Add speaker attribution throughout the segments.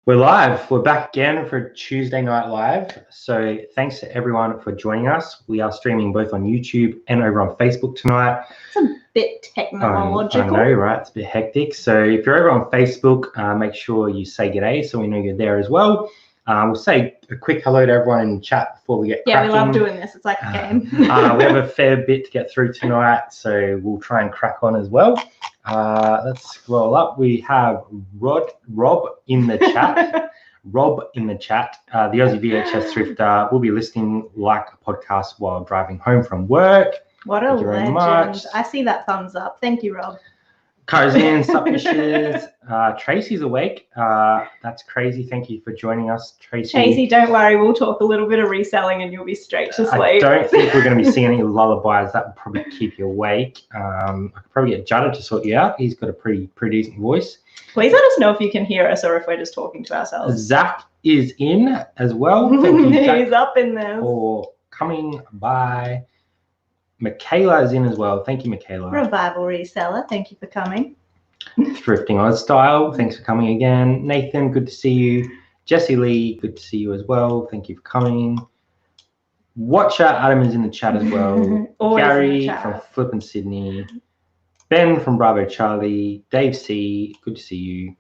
Speaker 1: We're live. We're back again for Tuesday Night Live. So thanks to everyone for joining us. We are streaming both on YouTube and over on Facebook tonight.
Speaker 2: It's a bit technological.
Speaker 1: I know, right? It's a bit hectic. So if you're over on Facebook, make sure you say g'day so we know you're there as well. We'll say a quick hello to everyone in chat before we get cracking.
Speaker 2: We love doing this. It's like a game.
Speaker 1: We have a fair bit to get through tonight, so we'll try and crack on as well. Let's scroll up. We have Rob in the chat. Rob in the chat. The Aussie VHS Thrifter will be listening like a podcast while driving home from work.
Speaker 2: What a legend. I see that thumbs up. Thank you, Rob.
Speaker 1: Cars in, sup wishes. Tracy's awake. That's crazy. Thank you for joining us, Tracy.
Speaker 2: Tracy, don't worry. We'll talk a little bit of reselling and you'll be straight to sleep.
Speaker 1: I don't think we're going to be singing any lullabies. That would probably keep you awake. I could probably get Judder to sort you out. He's got a pretty decent voice.
Speaker 2: Please let us know if you can hear us or if we're just talking to ourselves.
Speaker 1: Zach is in as well. Thank you, Zach,
Speaker 2: he's up in there.
Speaker 1: For coming by. Michaela is in as well. Thank you, Michaela.
Speaker 2: Revival Reseller, thank you for coming.
Speaker 1: Thrifting Oz Style, thanks for coming again. Nathan, good to see you. Jessie Lee, good to see you as well. Thank you for coming. Watcher Adam is in the chat as well. Gary from Flippin' Sydney. Ben from Bravo Charlie. Dave C, good to see you.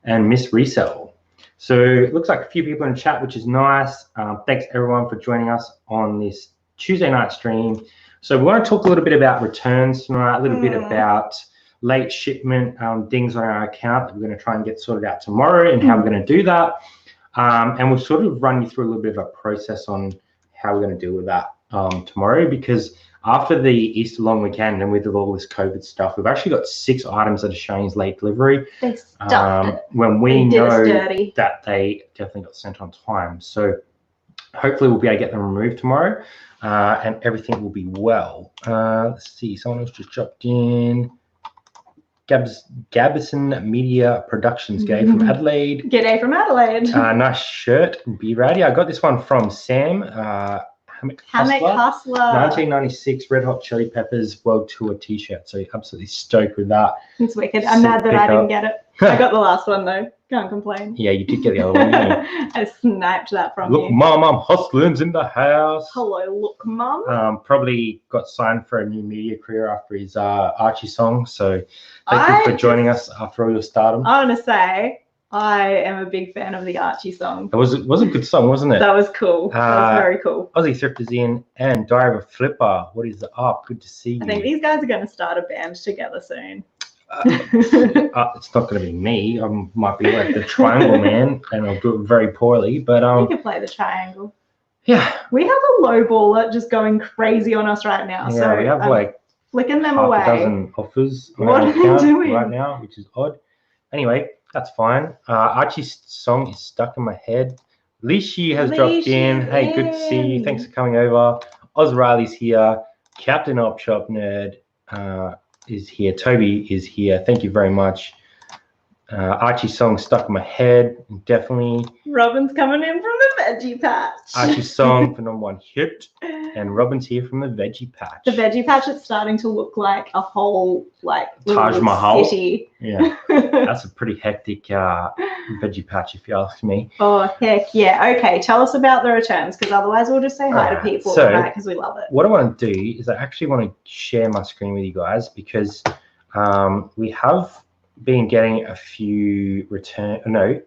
Speaker 1: And Miss Resell. So it looks like a few people in the chat, which is nice. Thanks everyone for joining us on this Tuesday night stream. So we want to talk a little bit about returns tonight, a little bit about late shipment things on our account that we're going to try and get sorted out tomorrow and how we're going to do that. And we'll sort of run you through a little bit of a process on how we're going to deal with that tomorrow, because after the Easter long weekend and with all this COVID stuff, we've actually got 6 items that are showing as late delivery.
Speaker 2: They stuffed it.
Speaker 1: When we know that they definitely got sent on time. So hopefully we'll be able to get them removed tomorrow. And everything will be well. Let's see, someone else just dropped in. Gabison Media Productions, Gay from Adelaide.
Speaker 2: G'day from Adelaide.
Speaker 1: Nice shirt, be ready. I got this one from Sam. Hammock Hustler. 1996 Red Hot Chili Peppers World Tour t-shirt. So absolutely stoked with that.
Speaker 2: It's wicked. I'm mad that I didn't get it. I got the last one though. Can't complain.
Speaker 1: Yeah, you did get the other one, didn't you?
Speaker 2: I sniped that from
Speaker 1: you. Look, Mum, I'm hustling's in the house.
Speaker 2: Hello, look, Mum.
Speaker 1: Probably got signed for a new media career after his Archie song. So thank you for joining us after all your stardom.
Speaker 2: I want to say I am a big fan of the Archie song.
Speaker 1: It was a good song, wasn't it?
Speaker 2: That was cool. That was very cool.
Speaker 1: Aussie Thrifters in and Diary of a Flipper. What is up? Good to see you.
Speaker 2: I think these guys are going to start a band together soon.
Speaker 1: It's not going to be me. I might be like the Triangle Man, and I'll do it very poorly. But
Speaker 2: you can play the triangle.
Speaker 1: Yeah,
Speaker 2: we have a low baller just going crazy on us right now.
Speaker 1: Yeah,
Speaker 2: so
Speaker 1: we have like
Speaker 2: flicking them
Speaker 1: half
Speaker 2: away.
Speaker 1: a dozen offers.
Speaker 2: What are they doing
Speaker 1: right now? Which is odd. Anyway, that's fine. Archie's song is stuck in my head. Lishi has dropped in. Hey, good to see you. Thanks for coming over. Oz Riley's here. Captain Op Shop Nerd is here. Toby is here. Thank you very much. Archie's song stuck in my head. Definitely.
Speaker 2: Robin's coming in from the Veggie Patch.
Speaker 1: Archie's song for #1 hit. And Robin's here from the Veggie Patch.
Speaker 2: The Veggie Patch is starting to look like a whole
Speaker 1: Taj Mahal
Speaker 2: city.
Speaker 1: Yeah, that's a pretty hectic Veggie Patch if you ask me.
Speaker 2: Oh heck yeah! Okay, tell us about the returns, because otherwise we'll just say hi to people tonight because we love it.
Speaker 1: What I want to do is I actually want to share my screen with you guys, because we have been getting a few returns lately.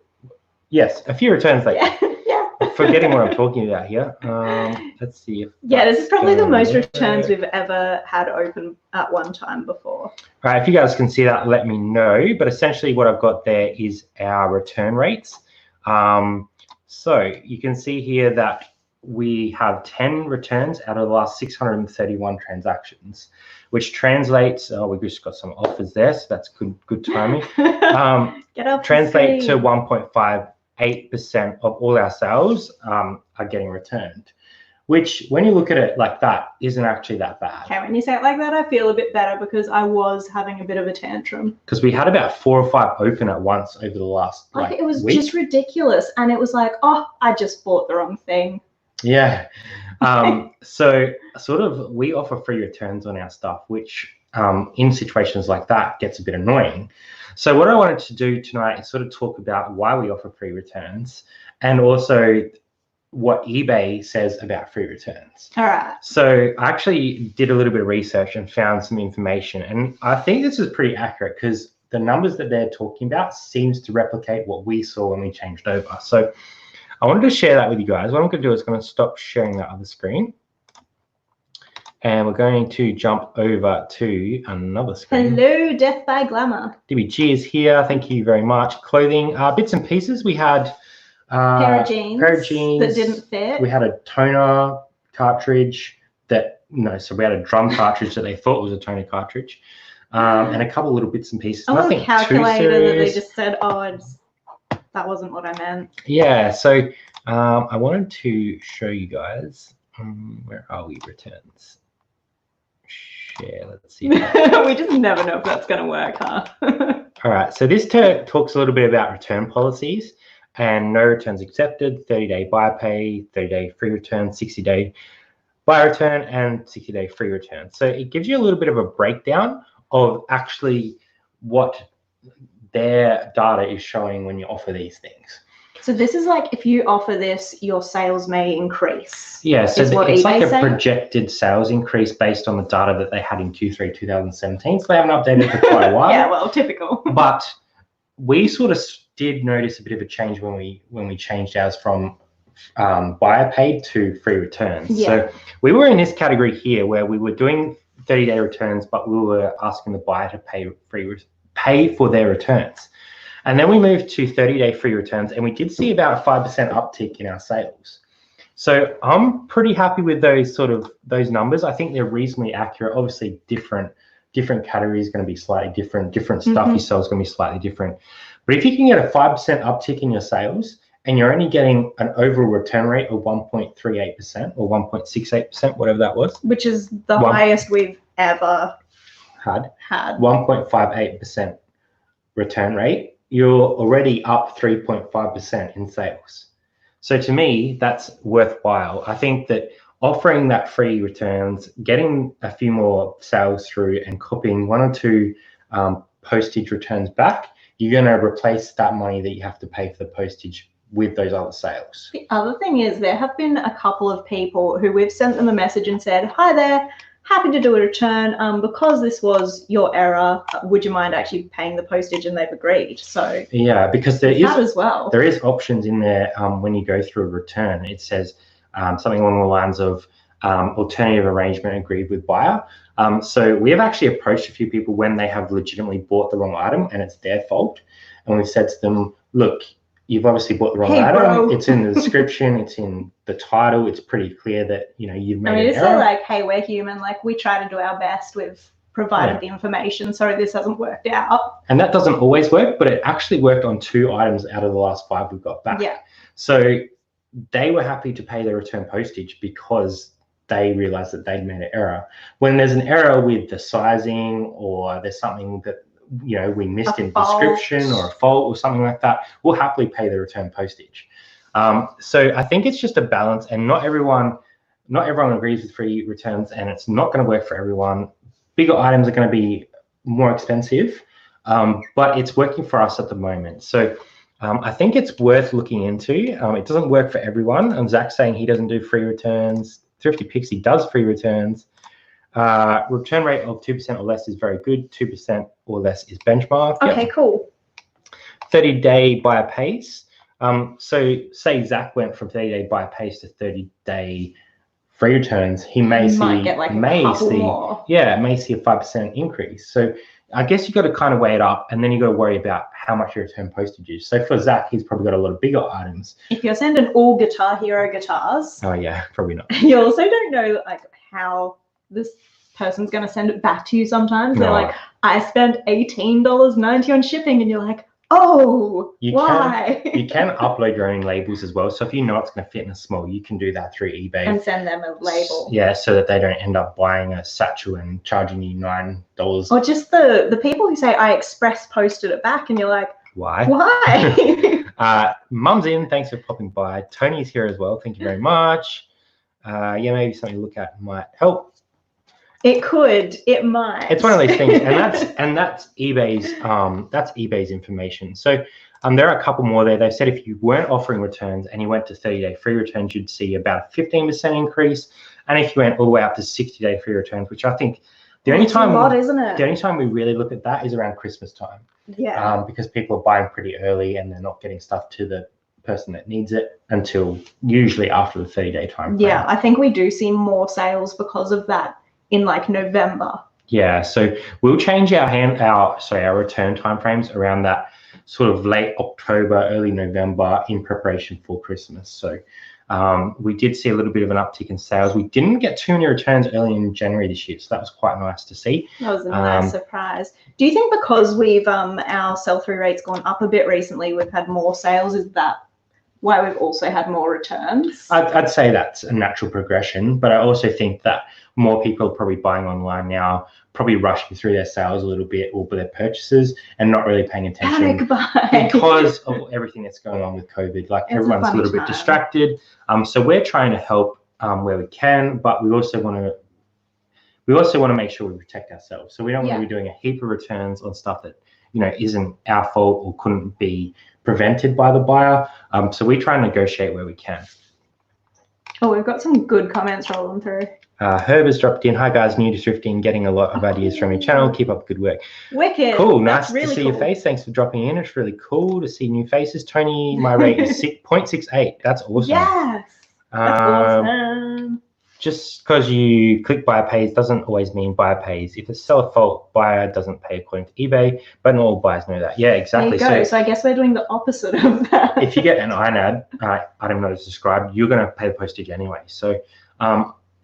Speaker 1: Forgetting what I'm talking about here. Let's see.
Speaker 2: This is probably the most returns we've ever had open at one time before.
Speaker 1: All right, if you guys can see that, let me know. But essentially what I've got there is our return rates. So you can see here that we have 10 returns out of the last 631 transactions, which translates, we just got some offers there, so that's good timing. Translate to 1.58% of all our sales are getting returned, which when you look at it like that, isn't actually that bad.
Speaker 2: Okay, when you say it like that, I feel a bit better, because I was having a bit of a tantrum.
Speaker 1: Because we had about 4 or 5 open at once over the last
Speaker 2: it was
Speaker 1: week.
Speaker 2: Just ridiculous. And it was like, oh, I just bought the wrong thing.
Speaker 1: Yeah. So sort of we offer free returns on our stuff, which in situations like that gets a bit annoying. So what I wanted to do tonight is sort of talk about why we offer free returns and also what eBay says about free returns.
Speaker 2: All right.
Speaker 1: So I actually did a little bit of research and found some information, and I think this is pretty accurate because the numbers that they're talking about seems to replicate what we saw when we changed over. So I wanted to share that with you guys. What I'm going to do is I'm going to stop sharing that other screen. And we're going to jump over to another screen.
Speaker 2: Hello, Death by Glamour.
Speaker 1: DBG is here. Thank you very much. Clothing, bits and pieces. We had
Speaker 2: pair of jeans that didn't fit.
Speaker 1: We had a toner cartridge that, so we had a drum cartridge that they thought was a toner cartridge. And a couple of little bits and pieces.
Speaker 2: A little calculator that they just said, oh, that wasn't what I meant.
Speaker 1: Yeah, so I wanted to show you guys, where are we, returns? Share, let's see.
Speaker 2: We just never know if that's going to work, huh?
Speaker 1: All right, so this talks a little bit about return policies and no returns accepted, 30-day buy pay, 30-day free return, 60-day buy return, and 60-day free return. So it gives you a little bit of a breakdown of actually what their data is showing when you offer these things.
Speaker 2: So this is like, if you offer this, your sales may increase.
Speaker 1: Yeah, so
Speaker 2: it's
Speaker 1: like a projected sales increase based on the data that they had in Q3 2017. So they haven't updated for quite a while.
Speaker 2: Yeah, well, typical.
Speaker 1: But we sort of did notice a bit of a change when we changed ours from buyer paid to free returns. Yeah. So we were in this category here where we were doing 30-day returns, but we were asking the buyer to pay for their returns. And then we moved to 30-day free returns, and we did see about a 5% uptick in our sales. So I'm pretty happy with those numbers. I think they're reasonably accurate. Obviously, different categories going to be slightly different. Different stuff you sell is going to be slightly different. But if you can get a 5% uptick in your sales, and you're only getting an overall return rate of 1.38% or 1.68%, whatever that was,
Speaker 2: which is the highest we've ever
Speaker 1: had 1.58% return rate, you're already up 3.5% in sales. So to me, that's worthwhile. I think that offering that free returns, getting a few more sales through and copying 1 or 2 postage returns back, you're going to replace that money that you have to pay for the postage with those other sales.
Speaker 2: The other thing is there have been a couple of people who we've sent them a message and said, hi there, happy to do a return. Because this was your error, would you mind actually paying the postage? And they've agreed. So
Speaker 1: yeah, because there is options in there when you go through a return. It says something along the lines of alternative arrangement agreed with buyer. So we have actually approached a few people when they have legitimately bought the wrong item and it's their fault. And we've said to them, look, you've obviously bought the wrong item. Bro. It's in the description. It's in the title. It's pretty clear that, you've made an error.
Speaker 2: It's like, hey, we're human. Like, we try to do our best. We've provided the information. Sorry, this hasn't worked out.
Speaker 1: And that doesn't always work, but it actually worked on 2 items out of the last 5 we've got back.
Speaker 2: Yeah.
Speaker 1: So they were happy to pay their return postage because they realized that they'd made an error. When there's an error with the sizing or there's something that we missed in description or a fault or something like that, we'll happily pay the return postage. So I think it's just a balance, and not everyone agrees with free returns, and it's not going to work for everyone. Bigger items are going to be more expensive, but it's working for us at the moment. So I think it's worth looking into. It doesn't work for everyone. Zach's saying he doesn't do free returns. Thrifty Pixie does free returns. Return rate of 2% or less is very good. 2% or less is benchmark.
Speaker 2: Okay, cool.
Speaker 1: 30-day buyer pace. So say Zach went from 30-day buyer pace to 30-day free returns, he may see a 5% increase. So I guess you got to kind of weigh it up, and then you got to worry about how much your return postage is. So for Zach, he's probably got a lot of bigger items.
Speaker 2: If you're sending all Guitar Hero guitars,
Speaker 1: oh yeah, probably not.
Speaker 2: You also don't know how this person's going to send it back to you sometimes. They're like, I spent $18.90 on shipping, and you're like, oh, why?
Speaker 1: You can upload your own labels as well. So if you know it's going to fit in a small, you can do that through eBay.
Speaker 2: And send them a label.
Speaker 1: Yeah, so that they don't end up buying a satchel and charging you $9.
Speaker 2: Or just the people who say, I express posted it back, and you're like,
Speaker 1: why? Mum's in, thanks for popping by. Tony's here as well, thank you very much. Yeah, maybe something to look at might help.
Speaker 2: It could, it might.
Speaker 1: It's one of those things, and that's eBay's information. So there are a couple more there. They said if you weren't offering returns and you went to 30-day free returns, you'd see about a 15% increase. And if you went all the way up to 60-day free returns, which I think the only time,
Speaker 2: a lot, isn't it?
Speaker 1: The only time we really look at that is around Christmas time.
Speaker 2: Yeah.
Speaker 1: Because people are buying pretty early and they're not getting stuff to the person that needs it until usually after the 30-day time frame.
Speaker 2: Yeah, I think we do see more sales because of that in like November.
Speaker 1: Yeah, so we'll change our return timeframes around that sort of late October, early November in preparation for Christmas. So we did see a little bit of an uptick in sales. We didn't get too many returns early in January this year, so that was quite nice to see.
Speaker 2: That was a nice surprise. Do you think because we've our sell-through rate's gone up a bit recently, we've had more sales? Is that why we've also had more returns?
Speaker 1: I'd say that's a natural progression, but I also think that more people are probably buying online now, probably rushing through their sales a little bit or their purchases and not really paying attention because of everything that's going on with COVID. Like everyone's a little bit distracted. So we're trying to help where we can, but we also want to make sure we protect ourselves. So we don't want to be doing a heap of returns on stuff that isn't our fault or couldn't be prevented by the buyer. So we try and negotiate where we can.
Speaker 2: Oh, we've got some good comments rolling through.
Speaker 1: Herb has dropped in. Hi guys, new to thrifting, getting a lot of ideas from your channel. Keep up the good work.
Speaker 2: Wicked.
Speaker 1: Cool. Nice to see your face. Thanks for dropping in. It's really cool to see new faces. Tony, my rate is 0.68. That's awesome.
Speaker 2: Yes. That's awesome.
Speaker 1: Just because you click buyer pays doesn't always mean buyer pays. If it's seller fault, buyer doesn't pay according to eBay, but not all buyers know that. Yeah, exactly.
Speaker 2: There you go. So I guess we're doing the opposite of that.
Speaker 1: If you get an INAD, item not as described, you're going to pay the postage anyway. So,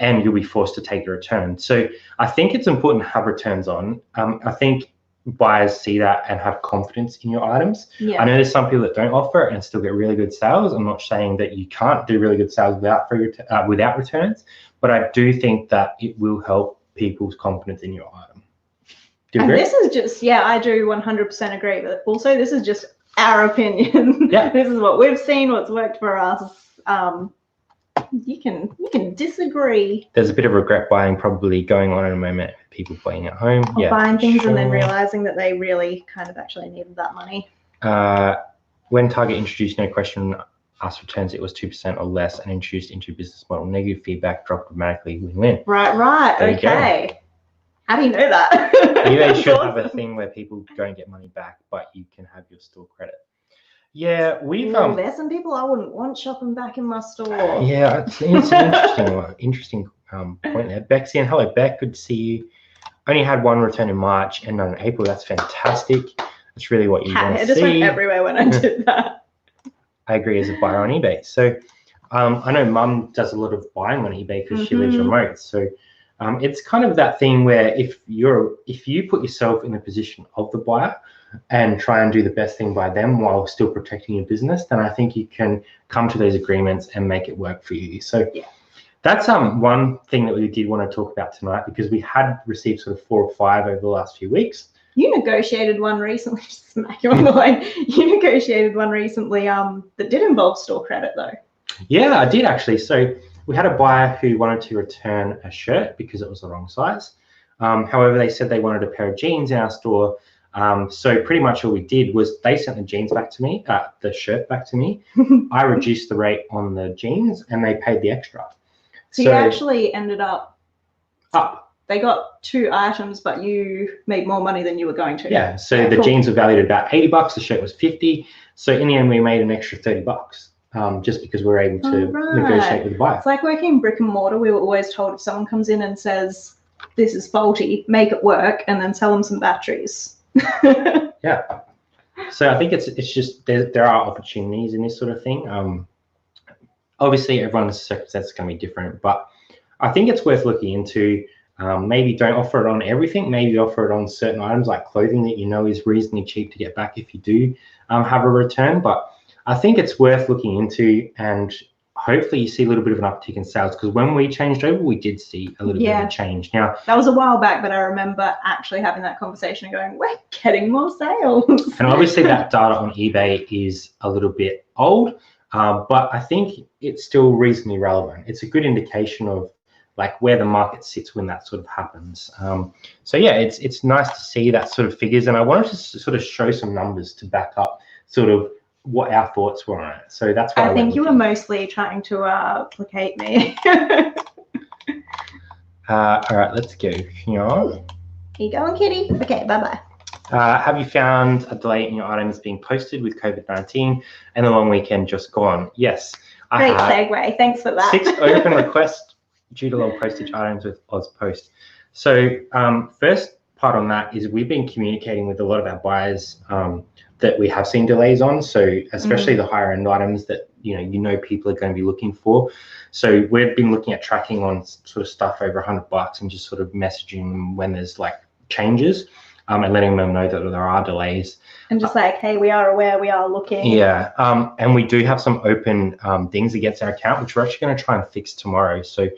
Speaker 1: and you'll be forced to take a return. So I think it's important to have returns on. I think buyers see that and have confidence in your items.
Speaker 2: Yeah.
Speaker 1: I know there's some people that don't offer it and still get really good sales. I'm not saying that you can't do really good sales without returns, but I do think that it will help people's confidence in your item. Do you agree?
Speaker 2: And this is just, I do 100% agree. But also, this is just our opinion.
Speaker 1: Yeah.
Speaker 2: This is what we've seen, what's worked for us. You can disagree.
Speaker 1: There's a bit of regret buying probably going on at the moment. People buying at home,
Speaker 2: or buying things and then realizing that they really kind of actually needed that money.
Speaker 1: When Target introduced no question asked returns, it was 2% or less, and introduced into business model. Negative feedback dropped dramatically. Win-win.
Speaker 2: Right.
Speaker 1: There
Speaker 2: Okay. How do you know that?
Speaker 1: eBay should have a thing where people don't get money back, but you can have your store credit. Yeah, we've
Speaker 2: there's some people I wouldn't want shopping back in my store.
Speaker 1: Yeah, it's an interesting point there. Beck's in. Hello, Beck. Good to see you. Only had one return in March and none in April. That's fantastic. That's really what you want to see.
Speaker 2: It just went everywhere when I did that.
Speaker 1: I agree as a buyer on eBay. So I know Mum does a lot of buying on eBay because she lives remote. So it's kind of that thing where if you put yourself in the position of the buyer and try and do the best thing by them while still protecting your business, then I think you can come to those agreements and make it work for you. So that's one thing that we did want to talk about tonight, because we had received sort of 4 or 5 over the last few weeks.
Speaker 2: You negotiated one recently, just smack you on the line. You negotiated one recently that did involve store credit though. Yeah,
Speaker 1: I did actually. So we had a buyer who wanted to return a shirt because it was the wrong size. However, they said they wanted a pair of jeans in our store. So pretty much all we did was they sent the jeans back to me, the shirt back to me. I reduced the rate on the jeans and they paid the extra.
Speaker 2: So you actually ended up.
Speaker 1: They
Speaker 2: got 2 items, but you made more money than you were going to.
Speaker 1: Yeah, so the jeans were valued at about $80, the shirt was $50. So in the end, we made an extra $30 just because we were able to negotiate with the buyer.
Speaker 2: It's like working brick and mortar. We were always told if someone comes in and says, this is faulty, make it work, and then sell them some batteries.
Speaker 1: Yeah. So I think it's just there are opportunities in this sort of thing. Obviously, everyone's circumstances is going to be different, but I think it's worth looking into. Maybe don't offer it on everything. Maybe offer it on certain items like clothing that you know is reasonably cheap to get back if you do have a return. But I think it's worth looking into, and hopefully you see a little bit of an uptick in sales, because when we changed over, we did see a little bit of a change. Now,
Speaker 2: that was a while back, but I remember actually having that conversation and going, we're getting more sales.
Speaker 1: And obviously that data on eBay is a little bit old, but I think it's still reasonably relevant. It's a good indication of like where the market sits when that sort of happens. So yeah, it's nice to see that sort of figures, and I wanted to sort of show some numbers to back up sort of what our thoughts were on it. So that's why
Speaker 2: I think you were mostly trying to placate me.
Speaker 1: All right, let's go.
Speaker 2: You going, kitty? Okay, bye-bye.
Speaker 1: Have you found a delay in your items being posted with COVID-19 and the long weekend just gone? Yes.
Speaker 2: Great segue. Thanks for that.
Speaker 1: 6 open requests due to long postage items with AusPost. So first part on that is we've been communicating with a lot of our buyers that we have seen delays on. So especially the higher end items that you know people are going to be looking for. So we've been looking at tracking on sort of stuff over $100 and just sort of messaging them when there's like changes and letting them know that there are delays.
Speaker 2: And just like, hey, we are aware, we are looking.
Speaker 1: Yeah, and we do have some open things against our account, which we're actually going to try and fix tomorrow. So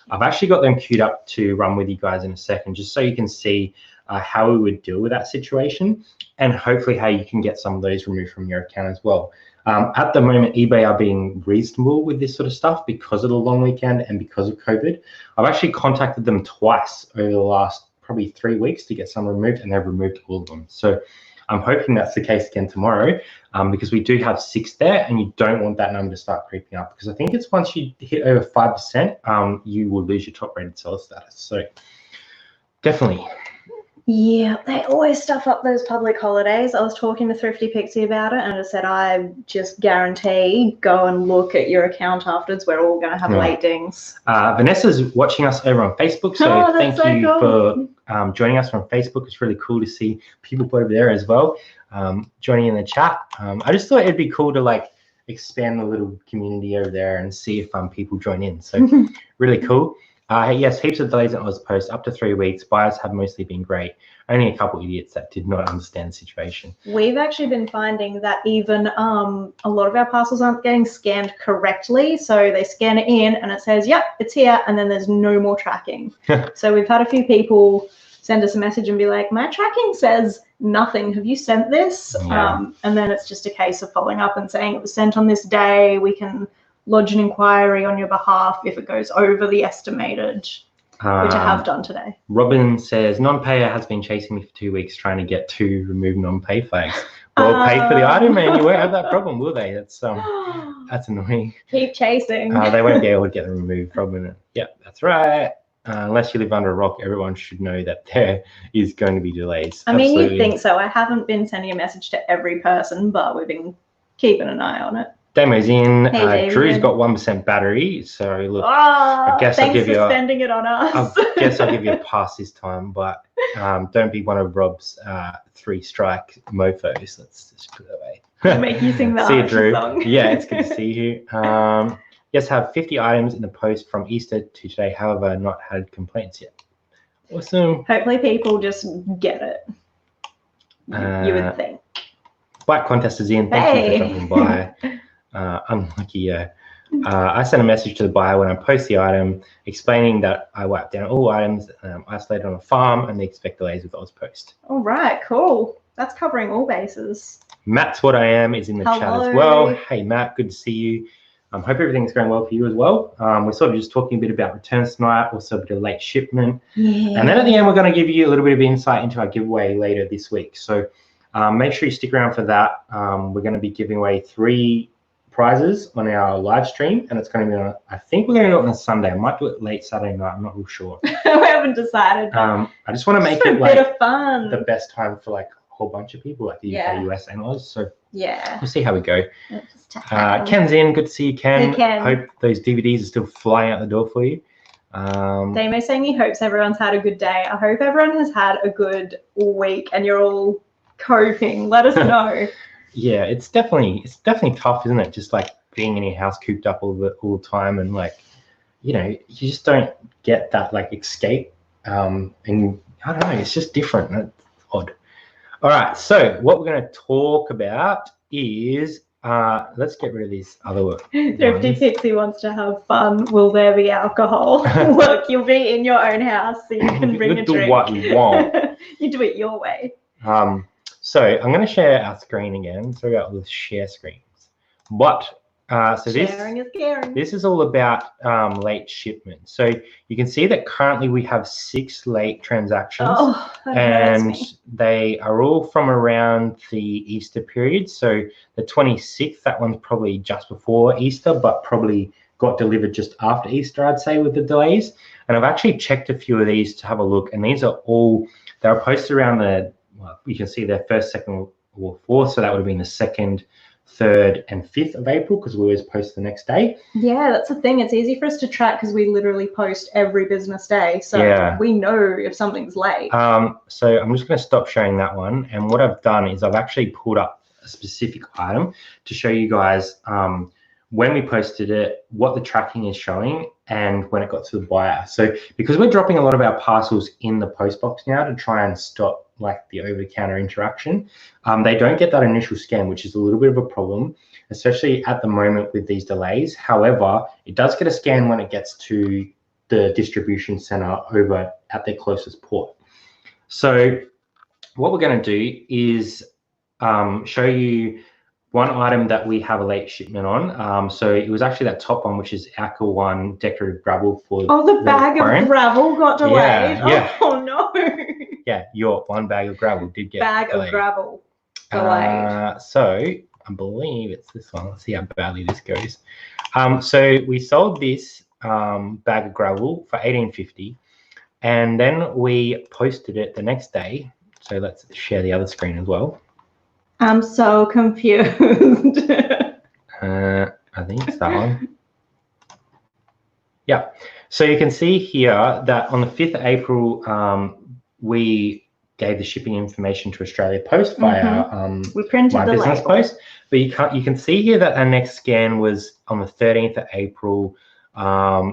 Speaker 1: I've actually got them queued up to run with you guys in a second, just so you can see how we would deal with that situation, and hopefully how you can get some of those removed from your account as well. At the moment, eBay are being reasonable with this sort of stuff because of the long weekend and because of COVID. I've actually contacted them twice over the last probably 3 weeks to get some removed, and they've removed all of them. So I'm hoping that's the case again tomorrow, because we do have 6 there, and you don't want that number to start creeping up, because I think it's once you hit over 5%, you will lose your top rated seller status. So definitely.
Speaker 2: Yeah, they always stuff up those public holidays. I was talking to Thrifty Pixie about it, and I said, I just guarantee, go and look at your account afterwards. We're all going to have late dings.
Speaker 1: Vanessa's watching us over on Facebook, so thank you for joining us from Facebook. It's really cool to see people over there as well, joining in the chat. I just thought it'd be cool to like expand the little community over there and see if people join in. So really cool. Yes, heaps of delays on AusPost, up to 3 weeks. Buyers have mostly been great. Only a couple idiots that did not understand the situation.
Speaker 2: We've actually been finding that even a lot of our parcels aren't getting scanned correctly. So they scan it in and it says, yep, it's here. And then there's no more tracking. So we've had a few people send us a message and be like, my tracking says nothing. Have you sent this?
Speaker 1: Yeah.
Speaker 2: And then it's just a case of following up and saying it was sent on this day. We can lodge an inquiry on your behalf if it goes over the estimated, which I have done today.
Speaker 1: Robin says, non-payer has been chasing me for 2 weeks trying to get 2 remove non-pay flags. Well, pay for the item, and you won't have that problem, will they? That's annoying.
Speaker 2: Keep chasing.
Speaker 1: They won't be able to get them removed, Robin. Yep, that's right. Unless you live under a rock, everyone should know that there is going to be delays.
Speaker 2: I mean, you'd think so. I haven't been sending a message to every person, but we've been keeping an eye on it.
Speaker 1: Demo's in. Hey, Drew's got 1% battery, so look. I guess I'll give you
Speaker 2: spending it on us.
Speaker 1: I guess I'll give you a pass this time, but don't be one of Rob's 3-strike mofos. Let's just put it that way.
Speaker 2: Make you sing the
Speaker 1: See you, Drew.
Speaker 2: song.
Speaker 1: Yeah, it's good to see you. Yes, have 50 items in the post from Easter to today. However, not had complaints yet. Awesome.
Speaker 2: Hopefully, people just get it. You would think.
Speaker 1: Black Contest is in. Thank you for dropping by. Unlucky, I sent a message to the buyer when I post the item explaining that I wiped down all items isolated on a farm and they expect delays with AusPost.
Speaker 2: All right, cool. That's covering all bases.
Speaker 1: Matt's What I Am is in the chat as well. Hey, Matt, good to see you. Hope everything's going well for you as well. We're sort of just talking a bit about returns tonight, also a bit of late shipment. Yeah. And then at the end, we're going to give you a little bit of insight into our giveaway later this week. So make sure you stick around for that. We're going to be giving away 3 prizes on our live stream, and it's going to be on, I think we're going to do it on a Sunday. I might do it late Saturday night. I'm not real sure.
Speaker 2: We haven't decided.
Speaker 1: I just want to make it like the best time for like a whole bunch of people, like the UK, US, and Oz. So yeah, we'll see how we go. Ken's in. Good to see you, Ken.
Speaker 2: Hey, Ken.
Speaker 1: Hope those DVDs are still flying out the door for you.
Speaker 2: Damo saying he hopes everyone's had a good day. I hope everyone has had a good week and you're all coping. Let us know.
Speaker 1: Yeah, it's definitely tough, isn't it? Just like being in your house cooped up all the time, and like, you just don't get that like escape. And I don't know, it's just different. It's odd. All right, so what we're going to talk about is let's get rid of this other work.
Speaker 2: Thrifty Pixie wants to have fun. Will there be alcohol? Look, you'll be in your own house, so you can bring a drink.
Speaker 1: Do what you want.
Speaker 2: You do it your way.
Speaker 1: So I'm going to share our screen again. Sorry about the share screens. But So
Speaker 2: sharing is caring.
Speaker 1: This is all about late shipment. So you can see that currently we have 6 late transactions.
Speaker 2: Oh, that hurts me.
Speaker 1: They are all from around the Easter period. So the 26th, that one's probably just before Easter, but probably got delivered just after Easter, I'd say, with the delays. And I've actually checked a few of these to have a look, and these are all, they were posted around the, well, you can see their 1st, 2nd, or 4th. So that would have been the 2nd, 3rd, and 5th of April, because we always post the next day.
Speaker 2: Yeah, that's the thing. It's easy for us to track because we literally post every business day. So we know if something's late.
Speaker 1: So I'm just going to stop showing that one. And what I've done is I've actually pulled up a specific item to show you guys when we posted it, what the tracking is showing, and when it got to the buyer. So because we're dropping a lot of our parcels in the post box now to try and stop like the over-the-counter interaction, they don't get that initial scan, which is a little bit of a problem, especially at the moment with these delays. However, it does get a scan when it gets to the distribution center over at their closest port. So what we're going to do is show you one item that we have a late shipment on. So it was actually that top one, which is Acker 1 decorative gravel for
Speaker 2: the bag of gravel got delayed.
Speaker 1: Yeah.
Speaker 2: Oh no.
Speaker 1: Yeah, your one bag of gravel did get
Speaker 2: bag
Speaker 1: delayed.
Speaker 2: Of gravel delayed.
Speaker 1: So I believe it's this one. Let's see how badly this goes. So we sold this bag of gravel for $18.50, and then we posted it the next day. So let's share the other screen as well.
Speaker 2: I'm so confused.
Speaker 1: I think it's that one. Yeah. So you can see here that on the 5th of April, we gave the shipping information to Australia Post via
Speaker 2: we printed
Speaker 1: My
Speaker 2: the
Speaker 1: Business
Speaker 2: label.
Speaker 1: Post. But you can see here that our next scan was on the 13th of April.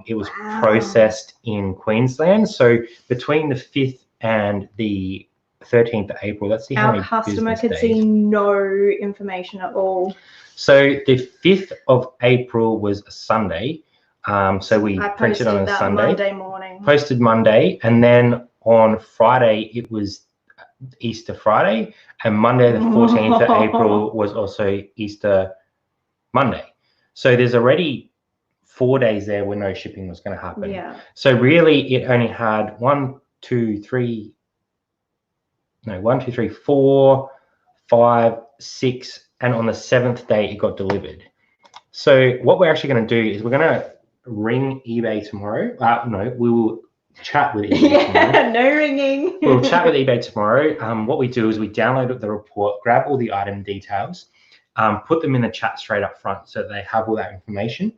Speaker 1: It was processed in Queensland. So between the 5th and the 13th of April, let's see how many
Speaker 2: our customer
Speaker 1: business
Speaker 2: could
Speaker 1: days.
Speaker 2: see no information at all.
Speaker 1: So the 5th of April was a Sunday. So we printed on a Sunday.
Speaker 2: Monday morning.
Speaker 1: Posted Monday, and then on Friday it was Easter Friday, and Monday the 14th of April was also Easter Monday. So there's already 4 days there where no shipping was going to happen.
Speaker 2: Yeah.
Speaker 1: So really it only had 1, 2, 3, 4, 5, 6, and on the 7th day it got delivered. So what we're actually going to do is we're going to ring eBay tomorrow. No, we will chat with eBay tomorrow.
Speaker 2: No ringing.
Speaker 1: We'll chat with eBay tomorrow. What we do is we download the report, grab all the item details, put them in the chat straight up front so that they have all that information,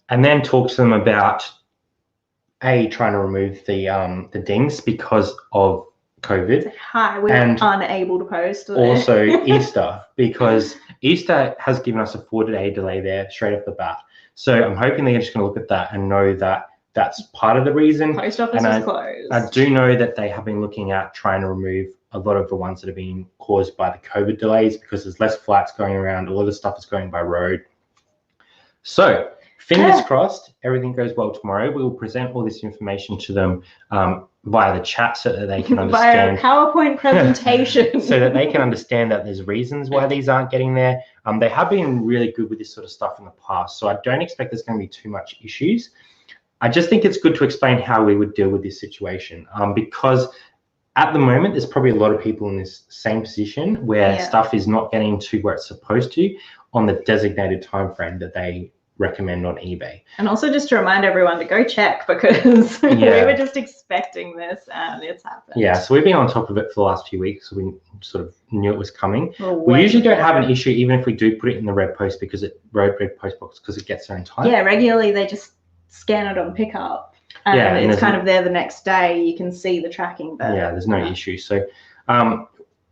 Speaker 1: and then talk to them about trying to remove the dings because of COVID.
Speaker 2: Hi, we are unable to post.
Speaker 1: Also Easter, because Easter has given us a 4-day delay there straight off the bat. So I'm hoping they're just going to look at that and know that that's part of the reason.
Speaker 2: Post office is closed.
Speaker 1: I do know that they have been looking at trying to remove a lot of the ones that have been caused by the COVID delays, because there's less flights going around. A lot of stuff is going by road. So fingers crossed, everything goes well tomorrow. We will present all this information to them via the chat so that they can understand.
Speaker 2: Via a PowerPoint presentation.
Speaker 1: So that they can understand that there's reasons why these aren't getting there. They have been really good with this sort of stuff in the past, so I don't expect there's going to be too much issues. I just think it's good to explain how we would deal with this situation, because at the moment there's probably a lot of people in this same position where stuff is not getting to where it's supposed to on the designated time frame that they recommend on eBay.
Speaker 2: And also just to remind everyone to go check, because we were just expecting this and it's happened.
Speaker 1: Yeah, so we've been on top of it for the last few weeks, so we sort of knew it was coming. We usually don't have an issue even if we do put it in the red post, because red post box, because it gets there in time.
Speaker 2: Yeah, regularly they just scan it on pickup, and it's kind of there the next day. You can see the tracking, but
Speaker 1: there's no issue. So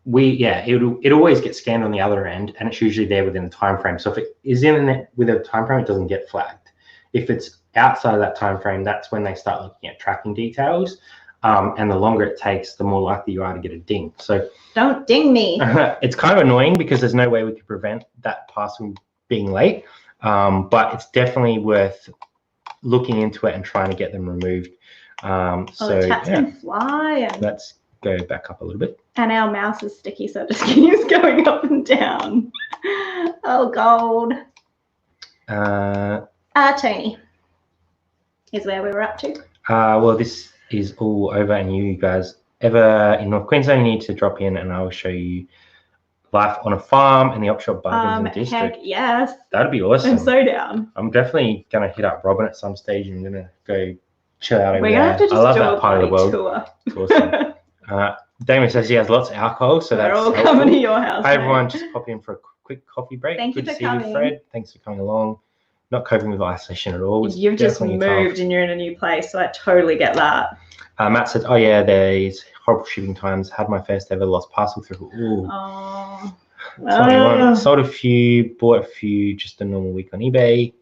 Speaker 1: it always gets scanned on the other end, and it's usually there within the time frame. So if it is in it within a time frame, it doesn't get flagged. If it's outside of that time frame, that's when they start looking at tracking details. And the longer it takes, the more likely you are to get a ding. So
Speaker 2: don't ding me.
Speaker 1: It's kind of annoying because there's no way we could prevent that parcel being late, but it's definitely worth looking into it and trying to get them removed.
Speaker 2: The tats can fly.
Speaker 1: Let's go back up a little bit.
Speaker 2: And our mouse is sticky, so it just keeps going up and down. Oh, gold. Tony is where we were up to.
Speaker 1: Well, this is all over, and you guys ever in North Queensland, you need to drop in, and I will show you life on a farm in the offshore bargains district.
Speaker 2: Heck yes.
Speaker 1: That'd be awesome.
Speaker 2: I'm so down.
Speaker 1: I'm definitely gonna hit up Robin at some stage, and I'm gonna go chill out over
Speaker 2: We're
Speaker 1: there.
Speaker 2: gonna have to just
Speaker 1: I love
Speaker 2: do
Speaker 1: that
Speaker 2: a
Speaker 1: part of the world.
Speaker 2: tour.
Speaker 1: It's awesome. Damon says he has lots of alcohol, so
Speaker 2: We're
Speaker 1: that's
Speaker 2: all
Speaker 1: helpful.
Speaker 2: coming to your house.
Speaker 1: Hi
Speaker 2: mate.
Speaker 1: everyone, just pop in for a quick coffee break.
Speaker 2: Thank you
Speaker 1: Good to
Speaker 2: for
Speaker 1: see
Speaker 2: coming.
Speaker 1: you, Fred. Thanks for coming along. Not coping with isolation at all. It's
Speaker 2: You've just
Speaker 1: definitely
Speaker 2: moved
Speaker 1: tough.
Speaker 2: and you're in a new place, so I totally get that.
Speaker 1: Matt said, "Oh yeah, there's horrible shipping times. Had my first ever lost parcel through." Ooh.
Speaker 2: Oh.
Speaker 1: Sold a few, bought a few, just a normal week on eBay.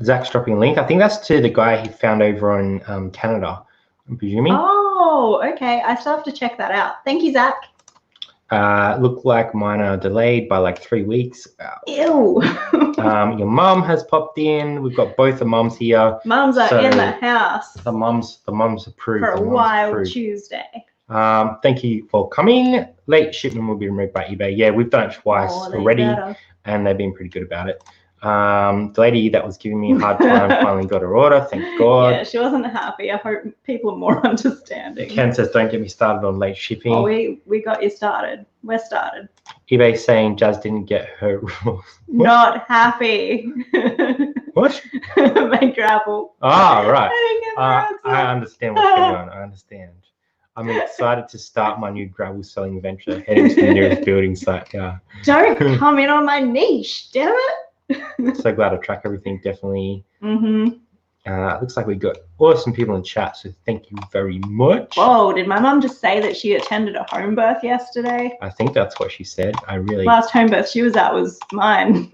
Speaker 1: Zach's dropping a link. I think that's to the guy he found over on Canada, I'm presuming.
Speaker 2: Oh, okay. I still have to check that out. Thank you, Zach.
Speaker 1: Look like mine are delayed by like 3 weeks.
Speaker 2: Ew.
Speaker 1: Your mum has popped in. We've got both the mums here.
Speaker 2: Mums are in the house.
Speaker 1: The mums approved.
Speaker 2: For a wild Tuesday.
Speaker 1: Thank you for coming. Late shipment will be removed by eBay. Yeah, we've done it twice already, and they've been pretty good about it. The lady that was giving me a hard time finally got her order, thank God.
Speaker 2: Yeah, she wasn't happy. I hope people are more understanding.
Speaker 1: Ken says, don't get me started on late shipping.
Speaker 2: Oh, we got you started. We're started.
Speaker 1: eBay saying Jazz didn't get her rules.
Speaker 2: Not happy.
Speaker 1: What?
Speaker 2: My gravel.
Speaker 1: Ah, right.
Speaker 2: I
Speaker 1: understand what's going on. I understand. I'm excited to start my new gravel selling venture, heading to the nearest building site. Yeah.
Speaker 2: Don't come in on my niche, damn it.
Speaker 1: So glad to track everything, definitely.
Speaker 2: Mm-hmm.
Speaker 1: Looks like we got awesome people in chat, so thank you very much.
Speaker 2: Oh, did my mum just say that she attended a home birth yesterday?
Speaker 1: I think that's what she said.
Speaker 2: Last home birth she was at was mine.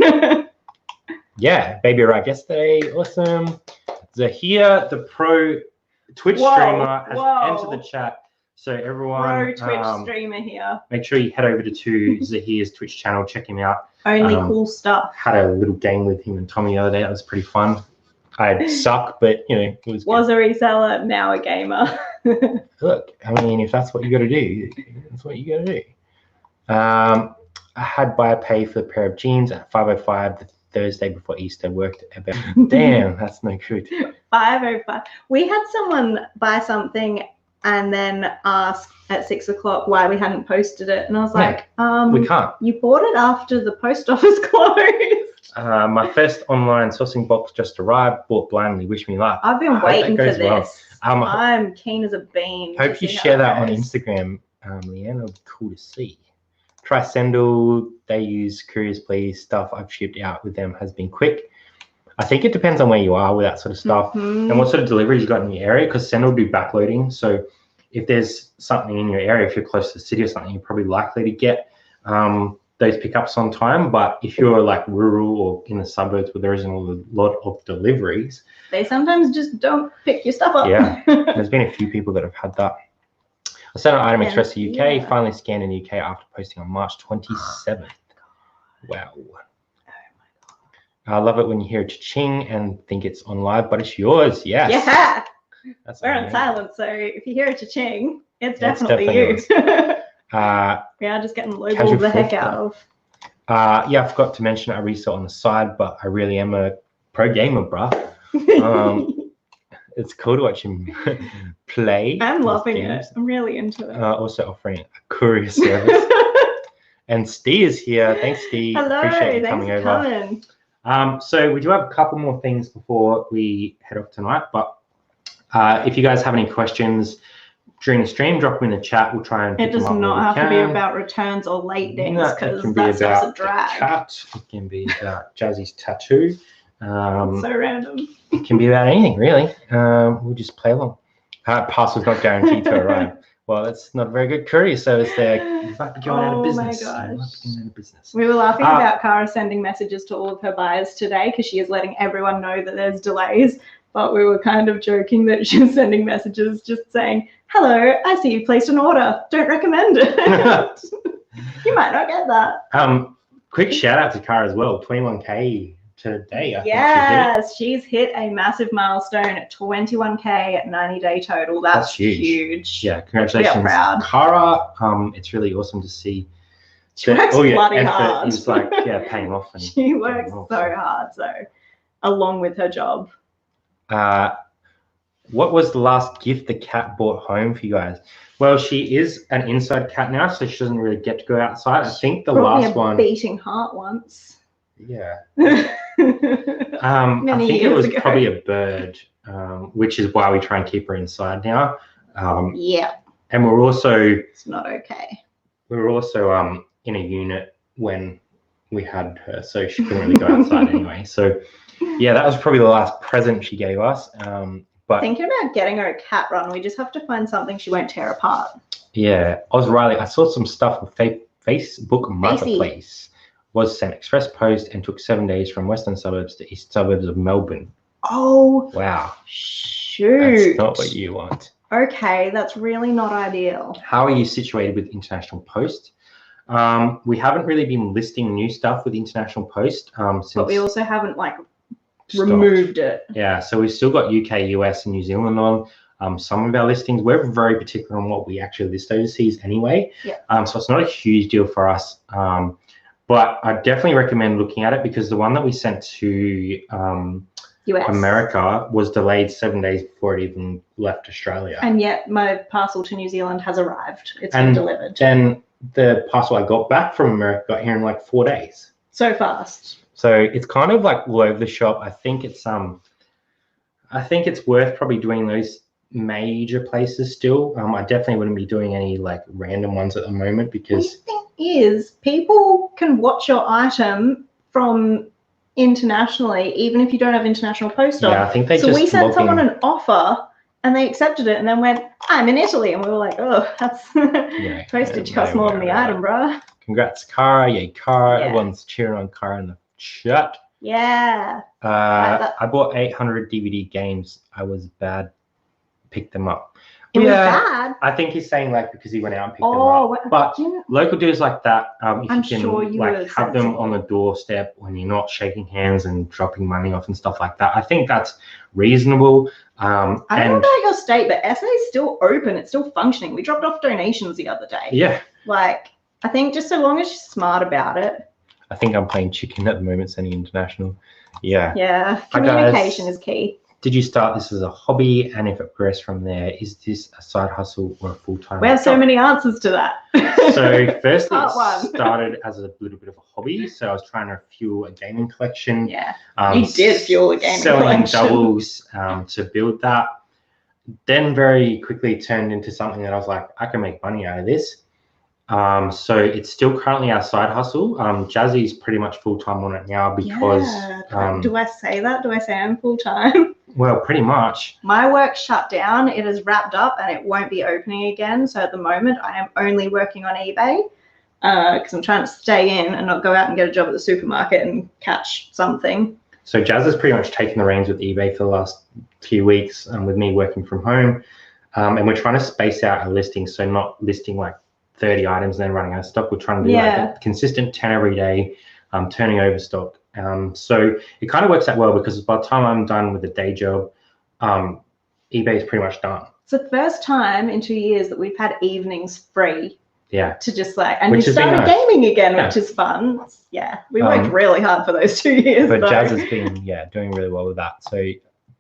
Speaker 1: Yeah, baby arrived yesterday. Awesome. Zahir, the pro Twitch streamer, has entered the chat. So everyone,
Speaker 2: pro Twitch streamer here.
Speaker 1: Make sure you head over to Zahir's Twitch channel, check him out.
Speaker 2: Only cool stuff.
Speaker 1: Had a little game with him and Tommy the other day. That was pretty fun. I suck, but you know, it was.
Speaker 2: Was a reseller, now a gamer.
Speaker 1: Look, I mean, if that's what you got to do, that's what you got to do. I had buyer pay for a pair of jeans at 5:05 the Thursday before Easter. Worked about. Damn, that's no good.
Speaker 2: 5:05. We had someone buy something and then ask at 6 o'clock why we hadn't posted it, and I was like,
Speaker 1: we can't.
Speaker 2: You bought it after the post office closed.
Speaker 1: My first online sourcing box just arrived. Bought blindly. Wish me luck.
Speaker 2: I've been waiting for this.
Speaker 1: Well.
Speaker 2: I'm keen as a bean.
Speaker 1: Hope you share that on Instagram, Leanne. It'll be cool to see. Try Sendle. They use Curious Please stuff. I've shipped out with them. Has been quick. I think it depends on where you are with that sort of stuff and what sort of deliveries you got in your area, because Sendle will do backloading. So if there's something in your area, if you're close to the city or something, you're probably likely to get those pickups on time. But if you're like rural or in the suburbs where there isn't a lot of deliveries,
Speaker 2: they sometimes just don't pick your stuff up.
Speaker 1: Yeah, there's been a few people that have had that. I sent an item express to UK, finally scanned in UK after posting on March 27th. Wow. I love it when you hear cha-ching and think it's on live, but it's yours. Yes.
Speaker 2: Yeah.
Speaker 1: That's
Speaker 2: We're on silent, so if you hear a cha-ching, it's definitely you. We are just getting lowballed the heck out of.
Speaker 1: Yeah, I forgot to mention I resell on the side, but I really am a pro gamer, bruh. It's cool to watch him play.
Speaker 2: I'm loving it. I'm really into it.
Speaker 1: Also offering a courier service. And Steve is here. Thanks, Steve.
Speaker 2: Hello,
Speaker 1: appreciate you coming over. So we do have a couple more things before we head off tonight, but if you guys have any questions during the stream, drop them in the chat. We'll try and pick them up. It does
Speaker 2: not have to be about returns or late days, because that stuff's a drag.
Speaker 1: Cat. It can be about Jazzy's tattoo.
Speaker 2: So random.
Speaker 1: It can be about anything, really. We'll just play along. Parcel's not guaranteed to arrive. Well, it's not a very good courier service there. You might be going out of business.
Speaker 2: Oh my gosh. We were laughing about Cara sending messages to all of her buyers today, because she is letting everyone know that there's delays. But we were kind of joking that she was sending messages just saying, hello, I see you placed an order. Don't recommend it. You might not get that.
Speaker 1: Quick shout out to Cara as well. 21K today.
Speaker 2: Yes, she's hit a massive milestone at 21K at 90-day total. That's huge.
Speaker 1: Yeah, congratulations, Cara. It's really awesome to see
Speaker 2: She works bloody
Speaker 1: effort
Speaker 2: hard.
Speaker 1: is like, paying off. And
Speaker 2: She works so hard, so along with her job.
Speaker 1: What was the last gift the cat brought home for you guys? Well, she is an inside cat now, so she doesn't really get to go outside. I think the last one.
Speaker 2: Beating heart once.
Speaker 1: Yeah.
Speaker 2: Many
Speaker 1: I think it was
Speaker 2: years ago.
Speaker 1: probably a bird, which is why we try and keep her inside now.
Speaker 2: Yeah.
Speaker 1: And we're also.
Speaker 2: It's not okay.
Speaker 1: We were also in a unit when we had her, so she couldn't really go outside anyway. So, yeah, that was probably the last present she gave us. But
Speaker 2: thinking about getting her a cat run, we just have to find something she won't tear apart.
Speaker 1: Yeah, Riley, I saw some stuff on Facebook Marketplace. Was sent express post and took 7 days from western suburbs to east suburbs of Melbourne.
Speaker 2: Oh,
Speaker 1: wow!
Speaker 2: Shoot,
Speaker 1: that's not what you want.
Speaker 2: Okay, that's really not ideal.
Speaker 1: How are you situated with international post? We haven't really been listing new stuff with international post since.
Speaker 2: But we also haven't removed it.
Speaker 1: Yeah, so we've still got UK, US, and New Zealand on. Some of our listings, we're very particular on what we actually list overseas anyway.
Speaker 2: Yeah.
Speaker 1: So it's not a huge deal for us. But I definitely recommend looking at it because the one that we sent to
Speaker 2: US.
Speaker 1: America was delayed 7 days before it even left Australia.
Speaker 2: And yet my parcel to New Zealand has arrived. It's been delivered.
Speaker 1: Then the parcel I got back from America got here in like 4 days.
Speaker 2: So fast.
Speaker 1: So it's kind of like all over the shop. I think it's worth probably doing those major places still. I definitely wouldn't be doing any like random ones at the moment because
Speaker 2: the thing is people can watch your item from internationally, even if you don't have international post on.
Speaker 1: Yeah, I think they
Speaker 2: so we sent someone an offer and they accepted it and then went, I'm in Italy, and we were like, oh, that's postage costs more than the item, bruh.
Speaker 1: Congrats, Cara. Yay, Cara. Everyone's cheering on Cara in the chat.
Speaker 2: Yeah.
Speaker 1: I bought 800 DVD games. I was bad. Picked them up.
Speaker 2: It was bad.
Speaker 1: I think he's saying like because he went out and picked them up. But local deals like that, if you can like have them on the doorstep when you're not shaking hands and dropping money off and stuff like that, I think that's reasonable.
Speaker 2: I don't know about your state, but SA is still open. It's still functioning. We dropped off donations the other day.
Speaker 1: Yeah.
Speaker 2: Like, I think just so long as you're smart about it.
Speaker 1: I think I'm playing chicken at the moment, sending international. Yeah.
Speaker 2: Yeah. Communication is key.
Speaker 1: Did you start this as a hobby? And if it progressed from there, is this a side hustle or a full-time?
Speaker 2: We have so many answers to that.
Speaker 1: So firstly, it started as a little bit of a hobby. So I was trying to fuel a gaming collection.
Speaker 2: Yeah, you did fuel a gaming
Speaker 1: collection.
Speaker 2: Selling
Speaker 1: doubles to build that. Then very quickly turned into something that I was like, I can make money out of this. So it's still currently our side hustle. Jazzy's pretty much full-time on it now because...
Speaker 2: Yeah. Do I say that? Do I say I'm full-time?
Speaker 1: Well, pretty much.
Speaker 2: My work shut down. It is wrapped up and it won't be opening again. So at the moment, I am only working on eBay because I'm trying to stay in and not go out and get a job at the supermarket and catch something. So
Speaker 1: Jazz has pretty much taken the reins with eBay for the last few weeks with me working from home. And we're trying to space out our listings. So not listing like 30 items and then running out of stock. We're trying to do like a consistent 10 every day, turning over stock. So it kind of works out well because by the time I'm done with the day job, eBay is pretty much done. It's the first time in 2 years that we've had evenings free. Yeah. To just like, and we started gaming again, which is fun. Yeah. We worked really hard for those 2 years. But Jazz has been, doing really well with that. So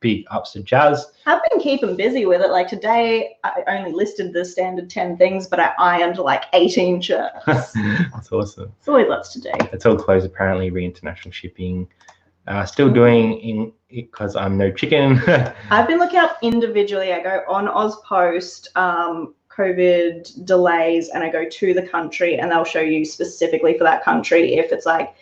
Speaker 1: big ups to Jazz. I've been keeping busy with it. Like today, I only listed the standard 10 things, but I ironed like 18 shirts. That's awesome. It's always lots to do. It's all closed apparently, re-international shipping. Still doing it because I'm no chicken. I've been looking up individually. I go on AusPost, COVID delays, and I go to the country and they'll show you specifically for that country if it's like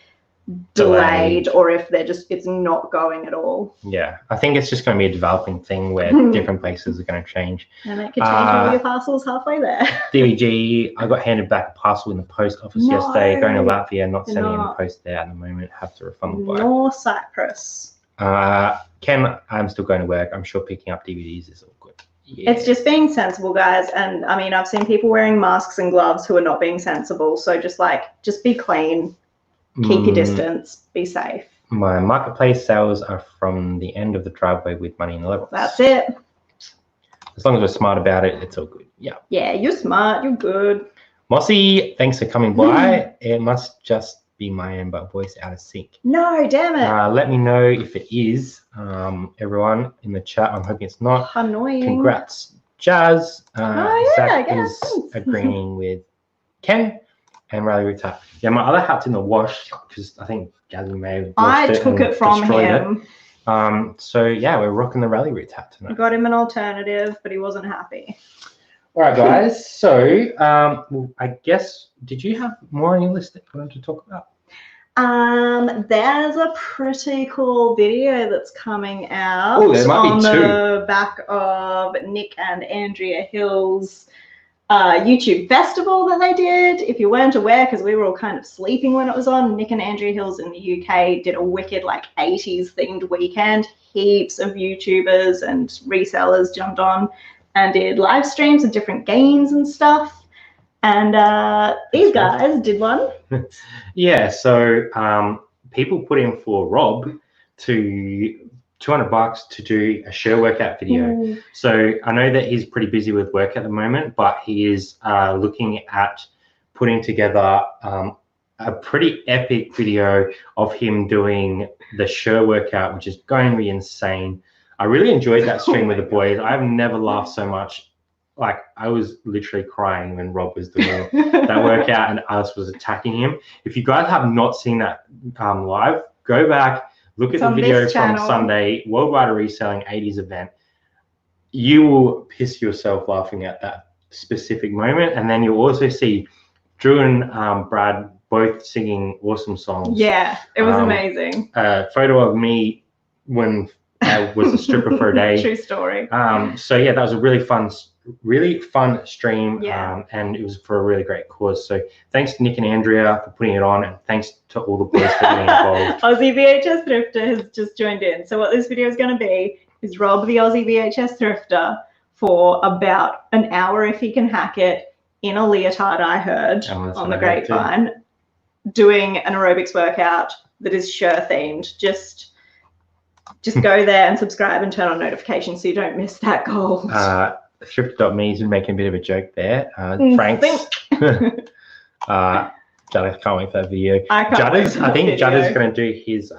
Speaker 1: delayed or if they're just it's not going at all. Yeah, I think it's just going to be a developing thing where different places are going to change. And it could change all your parcels halfway there. DVG, I got handed back a parcel in the post office yesterday, going to Latvia, not sending any post there at the moment, have to refund the bloke. Nor Cyprus. Ken, I'm still going to work. I'm sure picking up DVDs is all good. Yeah. It's just being sensible, guys. And I mean, I've seen people wearing masks and gloves who are not being sensible. So just be clean. Keep your distance. Be safe. My marketplace sales are from the end of the driveway with money in the levels. That's it. As long as we're smart about it, it's all good. Yeah. Yeah, you're smart. You're good. Mossy, thanks for coming by. It must just be my end, but voice out of sync.
Speaker 2: No, damn it.
Speaker 1: Let me know if it is, everyone in the chat. I'm hoping it's not.
Speaker 2: Annoying.
Speaker 1: Congrats, Jazz. Zach
Speaker 2: guess.
Speaker 1: is agreeing with Ken and Riley Rita. Yeah, my other hat's in the wash because I think Jasmin may have
Speaker 2: I took it from him.
Speaker 1: So yeah, we're rocking the Rally Roots hat tonight.
Speaker 2: I got him an alternative, but he wasn't happy.
Speaker 1: All right, guys. So I guess, did you have more on your list that you wanted to talk about?
Speaker 2: There's a pretty cool video that's coming out
Speaker 1: on
Speaker 2: the back of Nick and Andrea Hill's YouTube festival that they did. If you weren't aware, because we were all kind of sleeping when it was on, Nick and Andrea Hills in the UK did a wicked 80s themed weekend. Heaps of YouTubers and resellers jumped on and did live streams of different games and stuff. And these guys did one.
Speaker 1: Yeah, so people put in for Rob to $200 to do a share workout video.
Speaker 2: Ooh.
Speaker 1: So I know that he's pretty busy with work at the moment, but he is looking at putting together a pretty epic video of him doing the share workout, which is going to be insane. I really enjoyed that stream with the boys. I've never laughed so much. I was literally crying when Rob was doing that workout and Alice was attacking him. If you guys have not seen that live, go back, look at the video from Sunday, Worldwide Reselling 80s event. You will piss yourself laughing at that specific moment. And then you'll also see Drew and Brad both singing awesome songs.
Speaker 2: Yeah, it was amazing.
Speaker 1: A photo of me when I was a stripper for a day.
Speaker 2: True story.
Speaker 1: So yeah, that was a really fun stream.
Speaker 2: Yeah.
Speaker 1: And it was for a really great cause. So thanks to Nick and Andrea for putting it on, and thanks to all the boys for getting involved.
Speaker 2: Aussie VHS Thrifter has just joined in. So what this video is going to be is Rob, the Aussie VHS Thrifter, for about an hour, if he can hack it, in a leotard, I heard, on the grapevine, doing an aerobics workout that is sure themed. Just go there and subscribe and turn on notifications so you don't miss that gold.
Speaker 1: Thrifter.me has been making a bit of a joke there. Frank's. Judda can't wait for that video. I think Judda's going to do his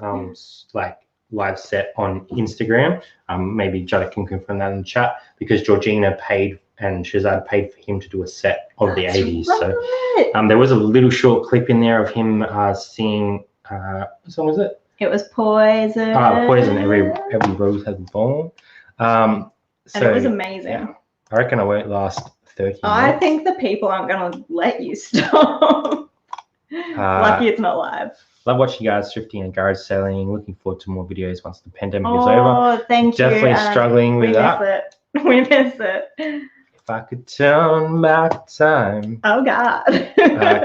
Speaker 1: live set on Instagram. Maybe Judda can confirm that in the chat, because Georgina paid and Shazad paid for him to do a set of the 80s.
Speaker 2: Right.
Speaker 1: So there was a little short clip in there of him singing. What song was it?
Speaker 2: It was Poison.
Speaker 1: Poison. Every rose has a thorn.
Speaker 2: And it was amazing.
Speaker 1: Yeah, I reckon I won't last 30 minutes.
Speaker 2: I think the people aren't going to let you stop. Lucky it's not live.
Speaker 1: Love watching you guys thrifting and garage selling. Looking forward to more videos once the pandemic is over.
Speaker 2: Oh, thank you.
Speaker 1: Definitely struggling with that.
Speaker 2: We miss it.
Speaker 1: If I could turn back time.
Speaker 2: Oh, God.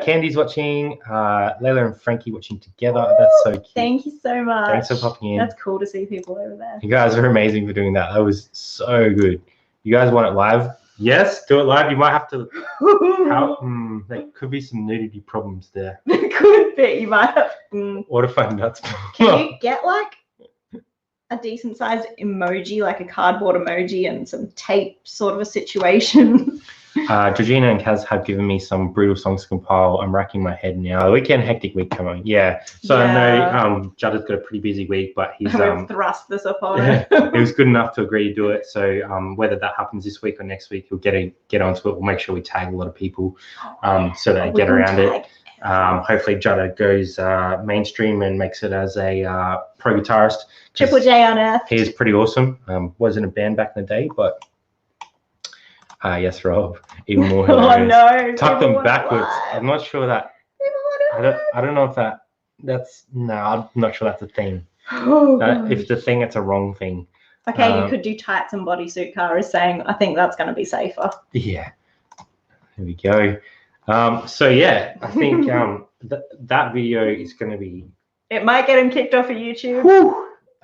Speaker 1: Candy's watching. Layla and Frankie watching together. That's so cute.
Speaker 2: Thank you so much.
Speaker 1: Thanks for popping in.
Speaker 2: That's cool to see people over there.
Speaker 1: You guys are amazing for doing that. That was so good. You guys want it live? Yes, do it live. You might have to. There could be some nudity problems there.
Speaker 2: There could be. You might have.
Speaker 1: Or to find nuts.
Speaker 2: Can you get a decent sized emoji, like a cardboard emoji, and some tape sort of a situation?
Speaker 1: Georgina and Kaz have given me some brutal songs to compile. I'm racking my head now. Weekend hectic week coming. Yeah. So I know Judd has got a pretty busy week, but he's
Speaker 2: thrust this upon it.
Speaker 1: He was good enough to agree to do it. So whether that happens this week or next week, he'll get onto it. We'll make sure we tag a lot of people so they get around it. Hopefully Judda goes mainstream and makes it as a pro guitarist.
Speaker 2: Triple J on Earth.
Speaker 1: He is pretty awesome. Was in a band back in the day, but yes, Rob, even more hilarious.
Speaker 2: Oh no!
Speaker 1: Tuck them backwards. I'm not sure that. I don't know if that's I'm not sure that's a thing. If it's a thing, it's a wrong thing.
Speaker 2: Okay, you could do tights and bodysuit. Car is saying, I think that's going to be safer.
Speaker 1: Yeah. There we go. So yeah, I think that video is going to be.
Speaker 2: It might get him kicked off of YouTube.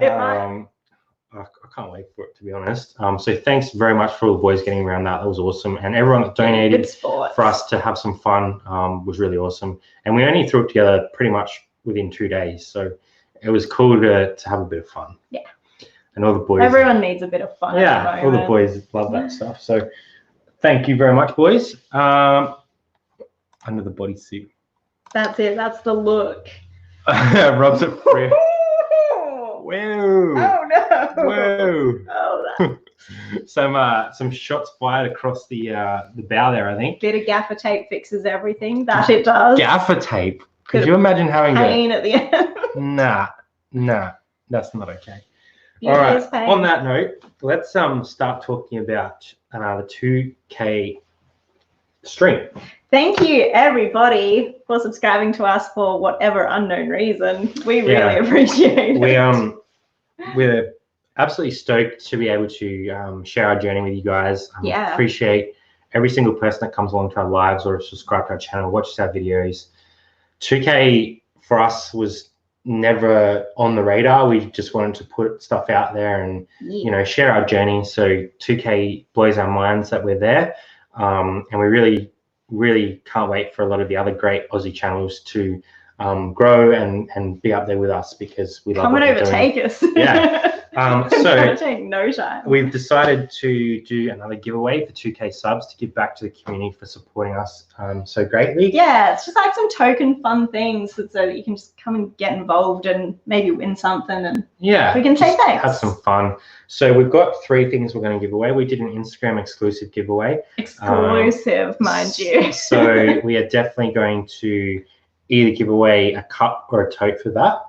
Speaker 2: It might.
Speaker 1: I can't wait for it, to be honest. So thanks very much for all the boys getting around that. That was awesome. And everyone that donated for us to have some fun was really awesome. And we only threw it together pretty much within 2 days. So it was cool to have a bit of fun.
Speaker 2: Yeah.
Speaker 1: And all the boys.
Speaker 2: Everyone needs a bit of fun.
Speaker 1: Yeah, all the boys love that stuff. So thank you very much, boys. under the bodysuit.
Speaker 2: That's it. That's the look.
Speaker 1: Rob's it through.
Speaker 2: Oh
Speaker 1: Whoa.
Speaker 2: no.
Speaker 1: Whoa.
Speaker 2: Oh,
Speaker 1: Some shots fired across the bow there, I think.
Speaker 2: bit of gaffer tape fixes everything. That it does.
Speaker 1: Gaffer tape. Could
Speaker 2: Bit
Speaker 1: you
Speaker 2: of
Speaker 1: imagine having
Speaker 2: Kain at the end.
Speaker 1: Nah, that's not okay.
Speaker 2: Beauty
Speaker 1: All
Speaker 2: is
Speaker 1: right.
Speaker 2: pain.
Speaker 1: On that note, let's start talking about the 2K stream.
Speaker 2: Thank you, everybody, for subscribing to us for whatever unknown reason. We really appreciate it.
Speaker 1: We're absolutely stoked to be able to share our journey with you guys. Appreciate every single person that comes along to our lives or subscribe to our channel, watches our videos. 2K for us was never on the radar. We just wanted to put stuff out there and share our journey. So 2K blows our minds that we're there, and we really can't wait for a lot of the other great Aussie channels to grow and be up there with us, because we love
Speaker 2: come
Speaker 1: what
Speaker 2: and
Speaker 1: we're
Speaker 2: overtake
Speaker 1: doing.
Speaker 2: us.
Speaker 1: So
Speaker 2: take no time.
Speaker 1: we've decided to do another giveaway for 2K subs to give back to the community for supporting us so greatly.
Speaker 2: Yeah, it's just like some token fun things so that you can just come and get involved and maybe win something, and we can say thanks.
Speaker 1: Have some fun. So we've got 3 things we're going to give away. We did an Instagram exclusive giveaway.
Speaker 2: Exclusive, mind you.
Speaker 1: So we are definitely going to either give away a cup or a tote for that.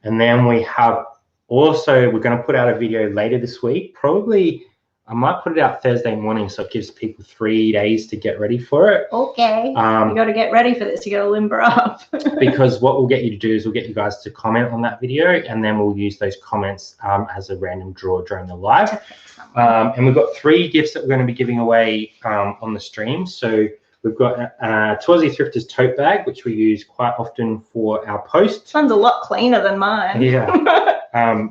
Speaker 1: And then we have also, we're going to put out a video later this week. Probably, I might put it out Thursday morning, so it gives people 3 days to get ready for it.
Speaker 2: Okay. You got to get ready for this. You got to limber up.
Speaker 1: Because what we'll get you to do is we'll get you guys to comment on that video, and then we'll use those comments as a random draw during the live. And we've got 3 gifts that we're going to be giving away on the stream. So we've got a 2AussieThrifters tote bag, which we use quite often for our posts.
Speaker 2: This one's a lot cleaner than mine.
Speaker 1: Yeah.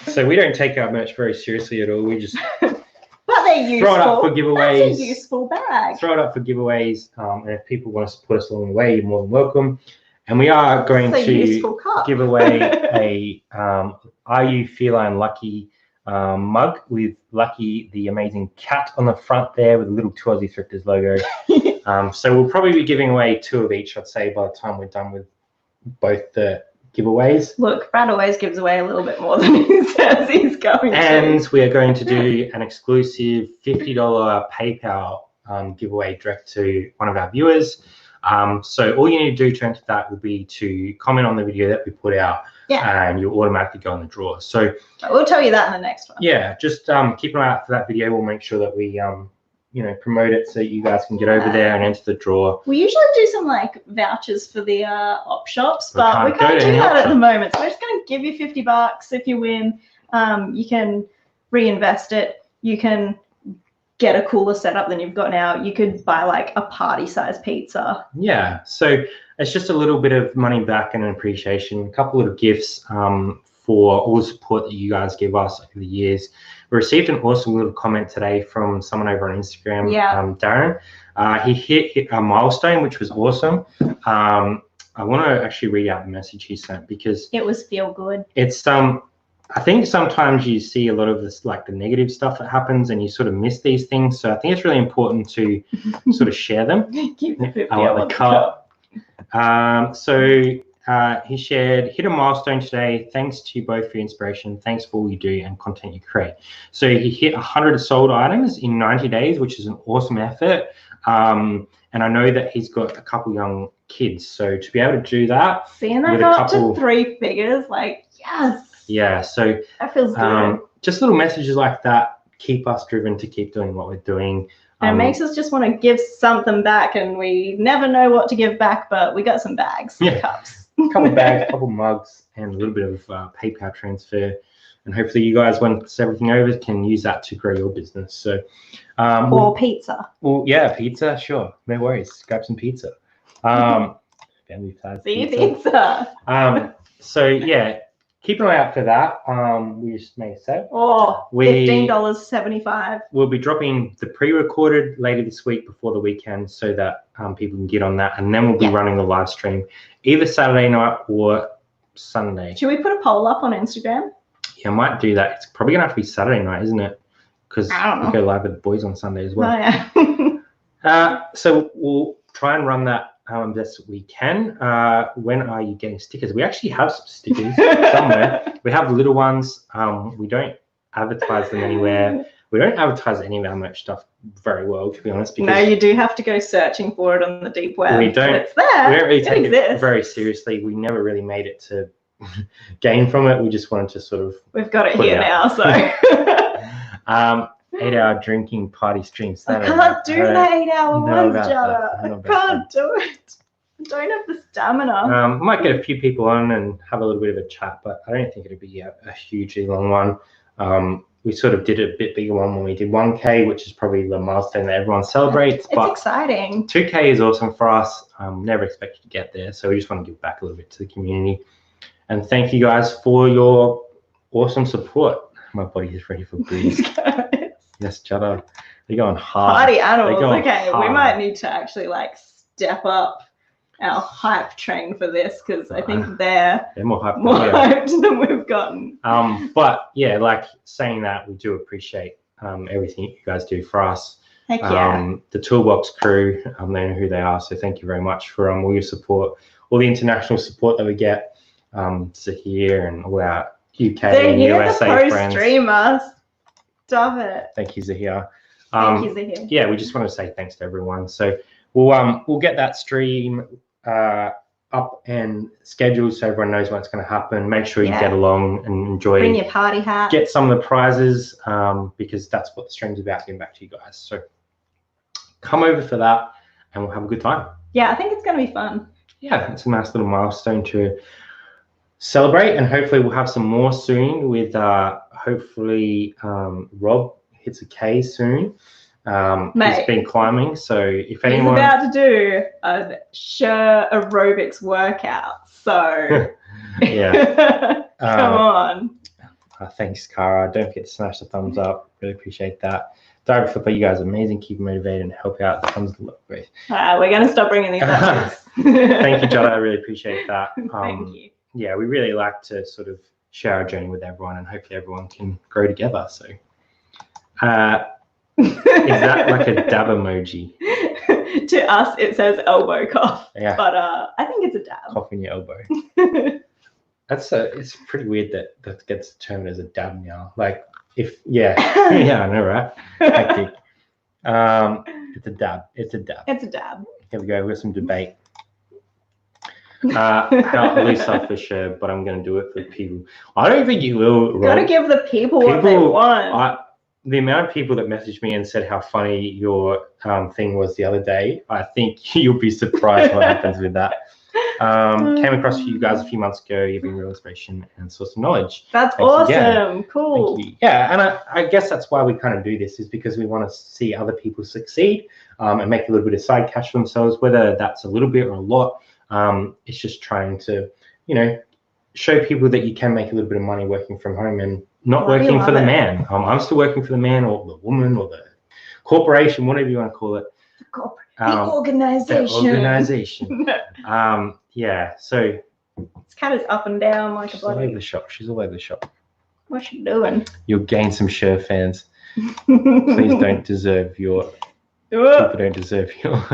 Speaker 1: So we don't take our merch very seriously at all. We just
Speaker 2: but they're useful.
Speaker 1: Throw it up for giveaways.
Speaker 2: That's a useful bag.
Speaker 1: Throw it up for giveaways. And if people want to support us along the way, you're more than welcome. And we are going to give away a Are You Feline Lucky mug with Lucky, the amazing cat on the front there with a little 2AussieThrifters logo. So we'll probably be giving away 2 of each, I'd say, by the time we're done with both the giveaways.
Speaker 2: Look, Brad always gives away a little bit more than he says he's going to.
Speaker 1: And we are going to do an exclusive $50 PayPal giveaway direct to one of our viewers. So all you need to do to enter that will be to comment on the video that we put out, and you'll automatically go in the draw. So
Speaker 2: we'll tell you that in the next one.
Speaker 1: Yeah, just keep an eye out for that video. We'll make sure that we promote it so you guys can get over there and enter the draw.
Speaker 2: We usually do some like vouchers for the op shops, but we can't do that at the moment. So we're just going to give you $50 if you win. You can reinvest it. You can get a cooler setup than you've got now. You could buy like a party-sized pizza. Yeah, so it's just a little bit of money back and an appreciation. A couple of gifts for all the support that you guys give us over the years. We received an awesome little comment today from someone over on Instagram, Darren. He hit a milestone, which was awesome. I want to actually read out the message he sent because it was feel good. It's I think sometimes you see a lot of this, like the negative stuff that happens, and you sort of miss these things. So I think it's really important to sort of share them. Keep the 50 on the cup. He shared, hit a milestone today. Thanks to you both for your inspiration. Thanks for all you do and content you create. So he hit 100 sold items in 90 days, which is an awesome effort. And I know that he's got a couple young kids. So to be able to do that. Seeing that go up to 3 figures, like, yes. Yeah, so that feels good. Just little messages like that keep us driven to keep doing what we're doing. And it makes us just want to give something back, and we never know what to give back, but we got some bags, cups. A couple bags, a couple mugs, and a little bit of PayPal transfer. And hopefully you guys, once everything over, can use that to grow your business. So, or pizza. Well, yeah, pizza, sure. No worries. Grab some pizza. Family size pizza. So, yeah. Keep an eye out for that. We just made a set. Oh, $15.75. We'll be dropping the pre-recorded later this week before the weekend so that people can get on that. And then we'll be running the live stream either Saturday night or Sunday. Should we put a poll up on Instagram? Yeah, I might do that. It's probably going to have to be Saturday night, isn't it? Because we go live with the boys on Sunday as well. Oh, yeah. So we'll try and run that
Speaker 1: best we can. When are you getting stickers? We actually have some stickers somewhere. We have little ones. We don't advertise them anywhere. We don't advertise any of our merch stuff very well, to be honest. Because
Speaker 2: no, you do have to go searching for it on the deep web.
Speaker 1: We don't.
Speaker 2: It's there.
Speaker 1: We don't really take
Speaker 2: exists.
Speaker 1: it very seriously. We never really made it to gain from it. We just wanted to sort of.
Speaker 2: We've got it here now, so.
Speaker 1: 8-hour drinking party streams.
Speaker 2: I can't do the 8-hour ones, Jada. I can't do it. I don't have the stamina.
Speaker 1: Might get a few people on and have a little bit of a chat, but I don't think it'll be a hugely long one. We sort of did a bit bigger one when we did 1K, which is probably the milestone that everyone celebrates.
Speaker 2: It's exciting.
Speaker 1: 2K is awesome for us. Never expected to get there, so we just want to give back a little bit to the community. And thank you guys for your awesome support. My body is ready for booze. Yes, Jada. They're going hard.
Speaker 2: Party animals. Okay,
Speaker 1: hard.
Speaker 2: we might need to actually like step up our hype train for this because I think they're more hyped than we've gotten.
Speaker 1: But yeah, like saying that, we do appreciate everything you guys do for us.
Speaker 2: Heck yeah.
Speaker 1: The Toolbox crew, they know who they are, so thank you very much for all your support, all the international support that we get. Zahir and all our UK and USA friends.
Speaker 2: Streamers. Stop it.
Speaker 1: Thank you, Zahir.
Speaker 2: Thank you, Zahir.
Speaker 1: Yeah, we just want to say thanks to everyone. So we'll get that stream up and scheduled so everyone knows what's going to happen. Make sure you get along and enjoy.
Speaker 2: Bring your party hat.
Speaker 1: Get some of the prizes because that's what the stream's about, getting back to you guys. So come over for that and we'll have a good time.
Speaker 2: Yeah, I think it's going to be fun.
Speaker 1: Yeah, it's a nice little milestone to celebrate, and hopefully we'll have some more soon with hopefully Rob hits a K soon. He's been climbing, so if anyone...
Speaker 2: He's about to do a aerobics workout, so...
Speaker 1: yeah.
Speaker 2: Come on.
Speaker 1: Thanks, Cara. Don't forget to smash the thumbs up. Really appreciate that. Diary Flipper, you guys are amazing. Keep motivated and help out. The thumbs up, great.
Speaker 2: We're going to stop bringing these up.
Speaker 1: Thank you, Jada. I really appreciate that.
Speaker 2: Thank you.
Speaker 1: Yeah, we really like to sort of share our journey with everyone, and hopefully everyone can grow together. So, is that like a dab emoji?
Speaker 2: To us, it says elbow cough.
Speaker 1: Yeah.
Speaker 2: But I think it's a dab.
Speaker 1: Cough in your elbow. It's pretty weird that gets determined as a dab now. Like yeah, I know, right? Hectic. It's a dab. It's a dab.
Speaker 2: It's a dab.
Speaker 1: Here we go. We've got some debate. How loose for sure, but I'm going to do it for people. I don't think you will.
Speaker 2: Got to give the people what they want.
Speaker 1: The amount of people that messaged me and said how funny your thing was the other day, I think you'll be surprised what happens with that. Came across you guys a few months ago, giving real inspiration and source of knowledge.
Speaker 2: That's awesome. Cool.
Speaker 1: Thank you. Yeah, and I guess that's why we kind of do this, is because we want to see other people succeed and make a little bit of side cash for themselves, whether that's a little bit or a lot. It's just trying to, show people that you can make a little bit of money working from home and not working for the man. I'm still working for the man or the woman or the corporation, whatever you want to call it.
Speaker 2: The organization.
Speaker 1: The organization. Yeah, so.
Speaker 2: This cat is up and down like a bloody.
Speaker 1: She's all over the shop. She's all over the shop.
Speaker 2: What's she doing?
Speaker 1: You'll gain some share fans. Please don't deserve your. People don't deserve your.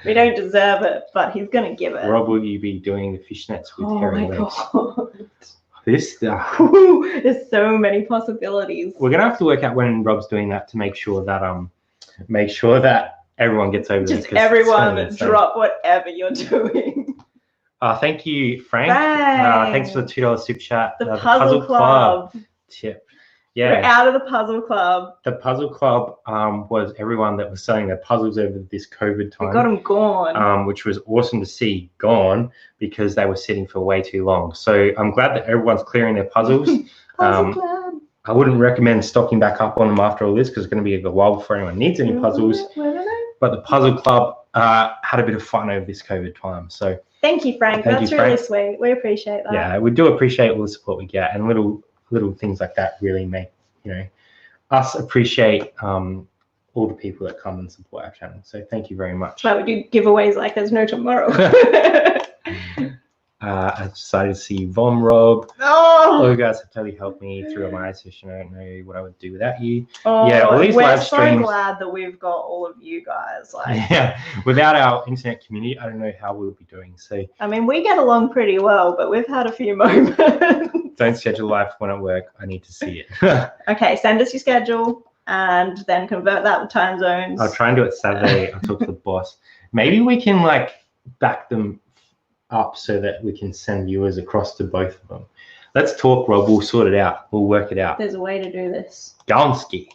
Speaker 2: We don't deserve it, but he's going to give it.
Speaker 1: Rob, will you be doing the fishnets with hairy legs?
Speaker 2: God.
Speaker 1: This stuff.
Speaker 2: There's so many possibilities.
Speaker 1: We're going to have to work out when Rob's doing that to make sure that everyone gets over
Speaker 2: there. Just everyone drop whatever you're doing.
Speaker 1: Thank you, Frank. Thanks for the $2 super chat.
Speaker 2: The Puzzle Club
Speaker 1: tip. Yeah,
Speaker 2: we're out of the Puzzle Club.
Speaker 1: The Puzzle Club was everyone that was selling their puzzles over this COVID time.
Speaker 2: We got them gone.
Speaker 1: Which was awesome to see gone because they were sitting for way too long. So I'm glad that everyone's clearing their puzzles.
Speaker 2: Puzzle Club.
Speaker 1: I wouldn't recommend stocking back up on them after all this because it's going to be a while before anyone needs any puzzles. But the Puzzle Club had a bit of fun over this COVID time. So
Speaker 2: thank you, Frank. That's really sweet. We appreciate that.
Speaker 1: Yeah, we do appreciate all the support we get, and little things like that really make us appreciate all the people that come and support our channel. So thank you very much.
Speaker 2: But we do giveaways like there's no tomorrow.
Speaker 1: I decided to see Vom Rob.
Speaker 2: Oh,
Speaker 1: All you guys have totally helped me through my session. I don't know what I would do without you.
Speaker 2: oh,
Speaker 1: Yeah, all these
Speaker 2: we're
Speaker 1: live
Speaker 2: so
Speaker 1: streams.
Speaker 2: glad that we've got all of you guys. Like,
Speaker 1: Yeah, without our internet community, I don't know how we would be doing. So
Speaker 2: I mean, we get along pretty well, but we've had a few moments.
Speaker 1: don't schedule live when at work. I need to see it.
Speaker 2: Okay, send us your schedule and then convert that with time zones.
Speaker 1: I'll try and do it Saturday. I'll talk to the boss. Maybe we can like back them up so that we can send viewers across to both of them. Let's talk, Rob. We'll sort it out. We'll work it out.
Speaker 2: There's a way to do this.
Speaker 1: Gonski.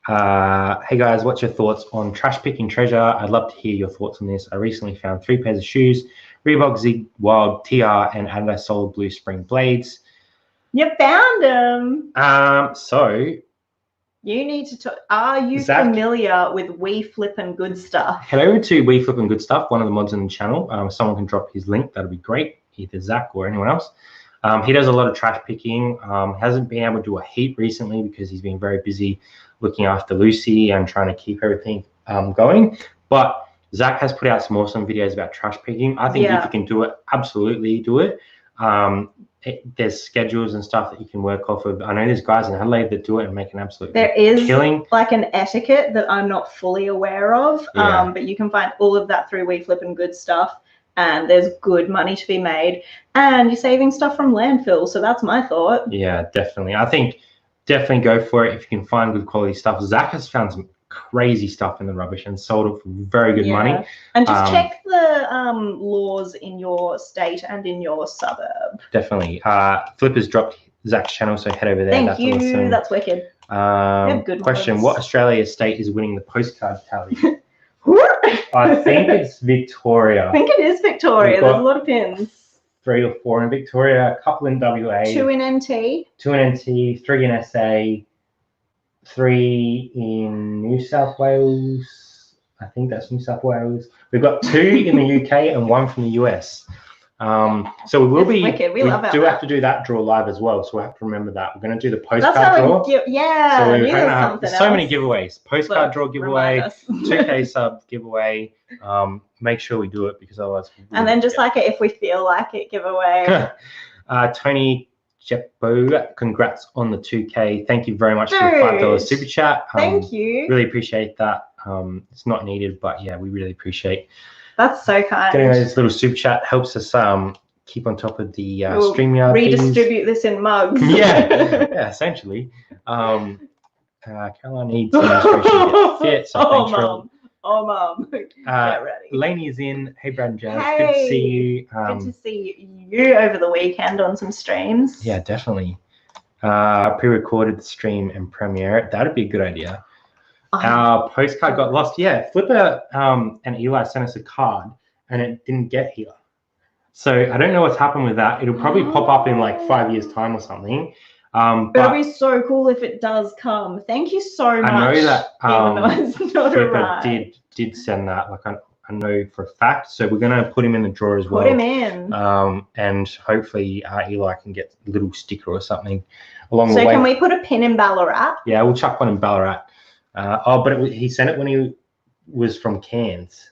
Speaker 1: Hey guys, what's your thoughts on trash picking treasure? I'd love to hear your thoughts on this. I recently found 3 pairs of shoes, Reebok Zig Wild TR and Adidas Solid Blue Spring Blades.
Speaker 2: You found them.
Speaker 1: So
Speaker 2: you need to talk. Are you
Speaker 1: Zach,
Speaker 2: familiar with We Flippin' Good Stuff?
Speaker 1: head over to We Flippin' Good Stuff, one of the mods on the channel. Someone can drop his link. That'd be great, either Zach or anyone else. He does a lot of trash picking. Hasn't been able to do a heap recently because he's been very busy looking after Lucy and trying to keep everything going. But Zach has put out some awesome videos about trash picking. I think if you can do it, absolutely do it. There's schedules and stuff that you can work off of. I know there's guys in Adelaide that do it and make an absolute killing.
Speaker 2: Like an etiquette that I'm not fully aware of, but you can find all of that through We Flippin' Good Stuff, and there's good money to be made, and you're saving stuff from landfill. So that's my thought. Yeah,
Speaker 1: definitely. I think definitely go for it if you can find good quality stuff. Zach has found some crazy stuff in the rubbish and sold it for very good money.
Speaker 2: And just check the laws in your state and in your suburb.
Speaker 1: Definitely. Flippers dropped Zach's channel, so head over there.
Speaker 2: Thank you. Awesome. That's wicked.
Speaker 1: Good question. What Australia state is winning the postcard tally? I think it's Victoria.
Speaker 2: I think it is Victoria. There's a lot of pins.
Speaker 1: 3 or 4 in Victoria, a couple in WA.
Speaker 2: 2 in NT.
Speaker 1: 2 in NT, 3 in SA. 3 in New South Wales. I think that's New South Wales. We've got 2 in the UK and 1 from the US. So we will be.
Speaker 2: Wicked. We love
Speaker 1: do have to do that draw live as well. So we'll have to remember that. We're going to do the postcard draw. So we're going to have so many giveaways. Postcard draw giveaway, 2K sub giveaway. Make sure we do it because otherwise.
Speaker 2: And then just like it, if we feel like it, giveaway.
Speaker 1: Tony Jeppo, congrats on the 2K. Thank you very much for the $5 super chat.
Speaker 2: Thank you.
Speaker 1: Really appreciate that. It's not needed, but yeah, we really appreciate.
Speaker 2: That's so kind.
Speaker 1: Getting those little super chat helps us keep on top of the StreamYard.
Speaker 2: Redistribute this in mugs.
Speaker 1: yeah, essentially. Caroline needs some illustration to get fit. So thanks, Mom.
Speaker 2: Oh, Mom. Get ready.
Speaker 1: Lainey is in. Hey, Brad and Jazz. Hey, good to see you.
Speaker 2: Good to see you over the weekend on some streams.
Speaker 1: Yeah, definitely. Pre-recorded the stream and premiere it. That'd be a good idea. Our postcard got lost. Yeah, Flipper and Eli sent us a card and it didn't get here. So I don't know what's happened with that. It'll probably pop up in like 5 years' time or something.
Speaker 2: But it'll be so cool if it does come. Thank you so much.
Speaker 1: I know that
Speaker 2: even though it's not
Speaker 1: Flipper did send that. Like I know for a fact. So we're gonna put him in the drawer as well.
Speaker 2: Put him in.
Speaker 1: And hopefully Eli can get a little sticker or something along the way.
Speaker 2: So can we put a pin in Ballarat?
Speaker 1: Yeah, we'll chuck one in Ballarat. But he sent it when he was from Cairns.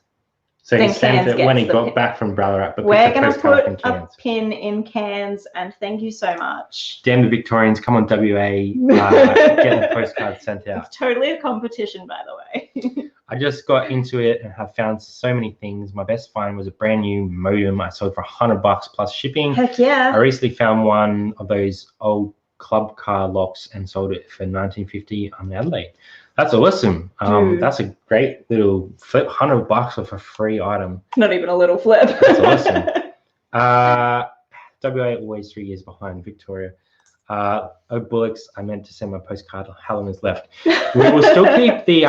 Speaker 1: So he sent it when he got back from Ballarat. But
Speaker 2: we're going to put a pin in Cairns, and thank you so much.
Speaker 1: Damn the Victorians, come on WA, get the postcard sent out.
Speaker 2: It's totally a competition, by the way.
Speaker 1: I just got into it and have found so many things. My best find was a brand new modem I sold for $100 plus shipping.
Speaker 2: Heck yeah.
Speaker 1: I recently found one of those old club car locks and sold it for $19.50 on Adelaide. That's awesome. That's a great little flip. $100 off a free item.
Speaker 2: Not even a little flip.
Speaker 1: That's awesome. WA always 3 years behind Victoria. Bullocks, I meant to send my postcard. Helen has left. We will still keep the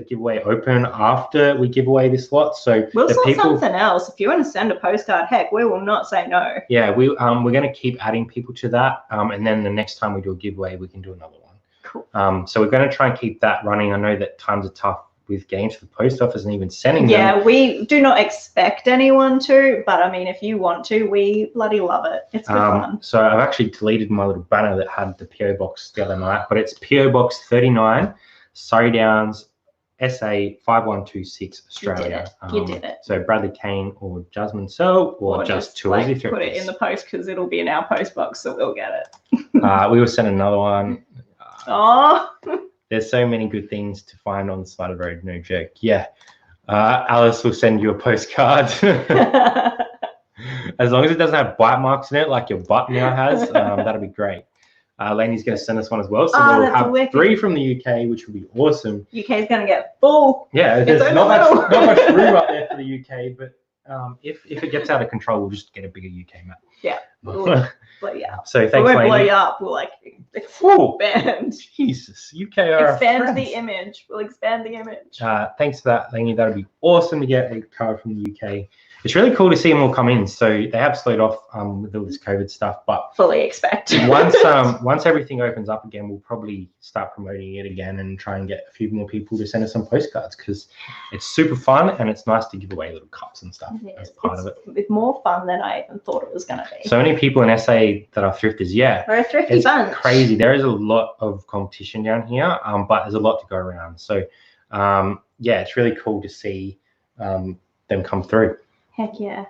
Speaker 1: giveaway open after we give away this lot. So
Speaker 2: we'll send something else. If you want to send a postcard, heck, we will not say no.
Speaker 1: Yeah, we're going to keep adding people to that. And then the next time we do a giveaway, we can do another one.
Speaker 2: Cool.
Speaker 1: So we're going to try and keep that running. I know that times are tough with getting to the post office and even sending them.
Speaker 2: Yeah, we do not expect anyone to, but I mean, if you want to, we bloody love it. It's good fun.
Speaker 1: So I've actually deleted my little banner that had the PO box the other night, but it's PO Box 39, Surrey Downs S.A. 5126 Australia.
Speaker 2: You did it.
Speaker 1: So Bradley Kain or Jasmin Searle or just 2AussieThrifters.
Speaker 2: Put it in the post because it'll be in our post box, so we'll get it.
Speaker 1: We will send another one.
Speaker 2: Oh.
Speaker 1: There's so many good things to find on the side of the road. No joke. Yeah. Alice will send you a postcard. As long as it doesn't have bite marks in it, like your butt now has, that'll be great. Lainey's going to send us one as well. So we'll have 3 from the UK, which will be awesome.
Speaker 2: UK's going to get full.
Speaker 1: Yeah, there's not much room up there for the UK, but if it gets out of control, we'll just get a bigger UK map.
Speaker 2: Yeah. We'll blow you up.
Speaker 1: So thanks,
Speaker 2: we won't
Speaker 1: Lainey.
Speaker 2: blow you up. We'll like expand.
Speaker 1: Jesus, UK are
Speaker 2: expand the image. We'll expand the image.
Speaker 1: Thanks for that, Lainey. That'll be awesome to get a card from the UK. It's really cool to see them all come in. So they have slowed off with all this COVID stuff, but
Speaker 2: fully expect.
Speaker 1: once everything opens up again, we'll probably start promoting it again and try and get a few more people to send us some postcards because it's super fun and it's nice to give away little cups and stuff as part of it.
Speaker 2: It's more fun than I even thought it was going to be.
Speaker 1: So many people in SA that are thrifters, yeah.
Speaker 2: We're a thrifty bunch.
Speaker 1: Crazy. There is a lot of competition down here, but there's a lot to go around. So yeah, it's really cool to see them come through.
Speaker 2: Heck yeah.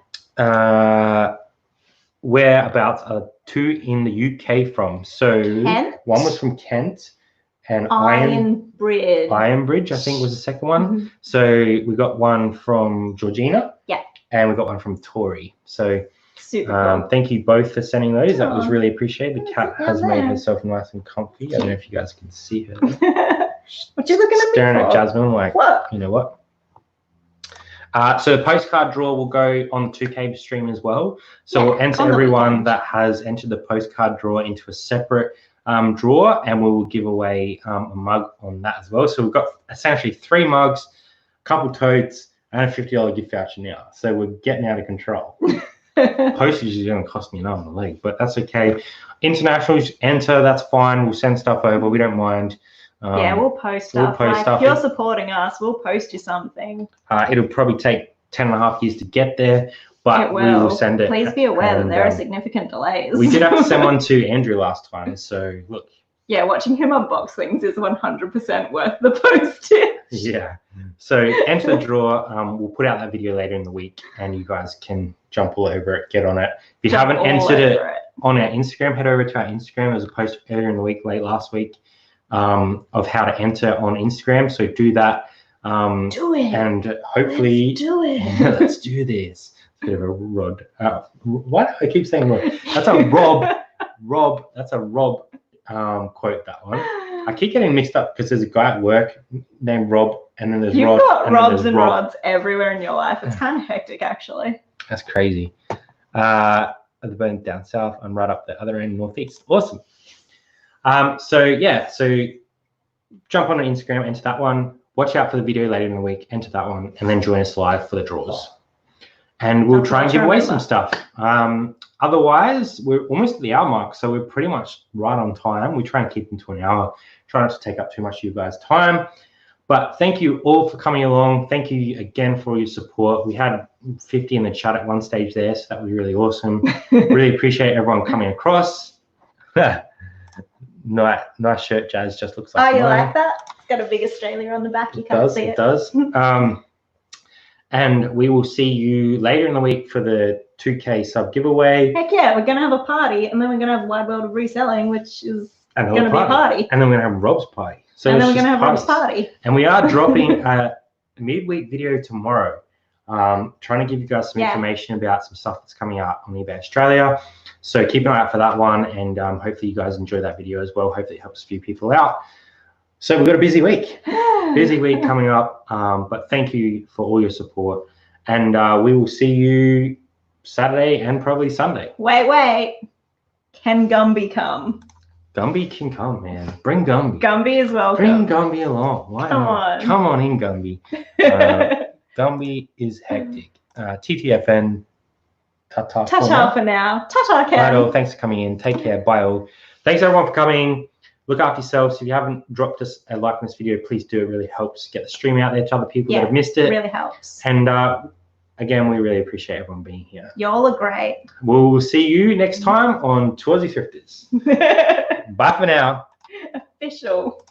Speaker 1: Whereabouts are 2 in the UK from? So
Speaker 2: Kent?
Speaker 1: One was from Kent and
Speaker 2: Ironbridge.
Speaker 1: Ironbridge, I think was the second one.
Speaker 2: Mm-hmm.
Speaker 1: So we got one from Georgina.
Speaker 2: Yeah.
Speaker 1: And we got one from Tori. So
Speaker 2: super cool.
Speaker 1: Thank you both for sending those. That was really appreciated. The cat has made herself nice and comfy. I don't know if you guys can see her.
Speaker 2: What you looking at me
Speaker 1: Staring
Speaker 2: for?
Speaker 1: at Jasmin like,
Speaker 2: what?
Speaker 1: You know what? So the postcard draw will go on the 2K stream as well. So we'll enter everyone that has entered the postcard draw into a separate drawer, and we will give away a mug on that as well. So we've got essentially 3 mugs, a couple totes, and a $50 gift voucher now. So we're getting out of control. Postage is going to cost me an arm and a leg, but that's okay. Internationals enter, that's fine. We'll send stuff over. We don't mind.
Speaker 2: Yeah, we'll post stuff. If you're supporting us, we'll post you something.
Speaker 1: It'll probably take 10.5 years to get there, but we will send it.
Speaker 2: Please be aware that there are significant delays.
Speaker 1: We did have to send one to Andrew last time, so look.
Speaker 2: Yeah, watching him unbox things is 100% worth the postage.
Speaker 1: Yeah. So enter the draw. We'll put out that video later in the week, and you guys can jump all over it, get on it. If you haven't entered it on our Instagram, head over to our Instagram. As a post earlier in the week, late last week, of how to enter on Instagram. So do that.
Speaker 2: Do it.
Speaker 1: And hopefully,
Speaker 2: let's do it.
Speaker 1: Let's do this. Bit of a Rod. What? I keep saying Rod. That's a Rob. That's a Rob quote, that one. I keep getting mixed up because there's a guy at work named Rob, and then there's
Speaker 2: You've
Speaker 1: Rod.
Speaker 2: You've got Robs and Rods everywhere in your life. It's kind of hectic, actually.
Speaker 1: That's crazy. At the bottom down south, I'm right up the other end, northeast. Awesome. So yeah, so jump on Instagram, enter that one. Watch out for the video later in the week, enter that one, and then join us live for the draws. And we'll try and give away some stuff. Otherwise, we're almost at the hour mark, so we're pretty much right on time. We try and keep them to an hour. Try not to take up too much of you guys' time. But thank you all for coming along. Thank you again for your support. We had 50 in the chat at one stage there, so that was really awesome. Really appreciate everyone coming across. Nice shirt, Jazz. Just looks like
Speaker 2: you like that? It's got a big Australia on the back. You can't see it.
Speaker 1: It does. And we will see you later in the week for the 2K sub giveaway.
Speaker 2: Heck yeah, we're going to have a party, and then we're going to have a Wide World of Reselling, which is going to be a party.
Speaker 1: And then we're going to have Rob's party. So
Speaker 2: and then we're going to have Rob's party.
Speaker 1: And we are dropping a midweek video tomorrow, trying to give you guys some information about some stuff that's coming out on eBay Australia. So keep an eye out for that one, and hopefully you guys enjoy that video as well. Hopefully it helps a few people out. So we've got a busy week. Busy week coming up, but thank you for all your support, and we will see you Saturday and probably Sunday.
Speaker 2: Wait. Can Gumby come?
Speaker 1: Gumby can come, man. Bring Gumby.
Speaker 2: Gumby is welcome.
Speaker 1: Bring Gumby along. Why not? Come on in, Gumby. Gumby is hectic. TTFN.
Speaker 2: Ta-ta for now. Ta-ta, Ken.
Speaker 1: Right, all. Thanks for coming in. Take care. Bye, all. Thanks, everyone, for coming. Look after yourselves. If you haven't dropped us a like on this video, please do. It really helps get the stream out there to other people that have missed it.
Speaker 2: It really helps.
Speaker 1: And again, we really appreciate everyone being here.
Speaker 2: Y'all are great.
Speaker 1: We'll see you next time on 2AussieThrifters. Bye for now.
Speaker 2: Official.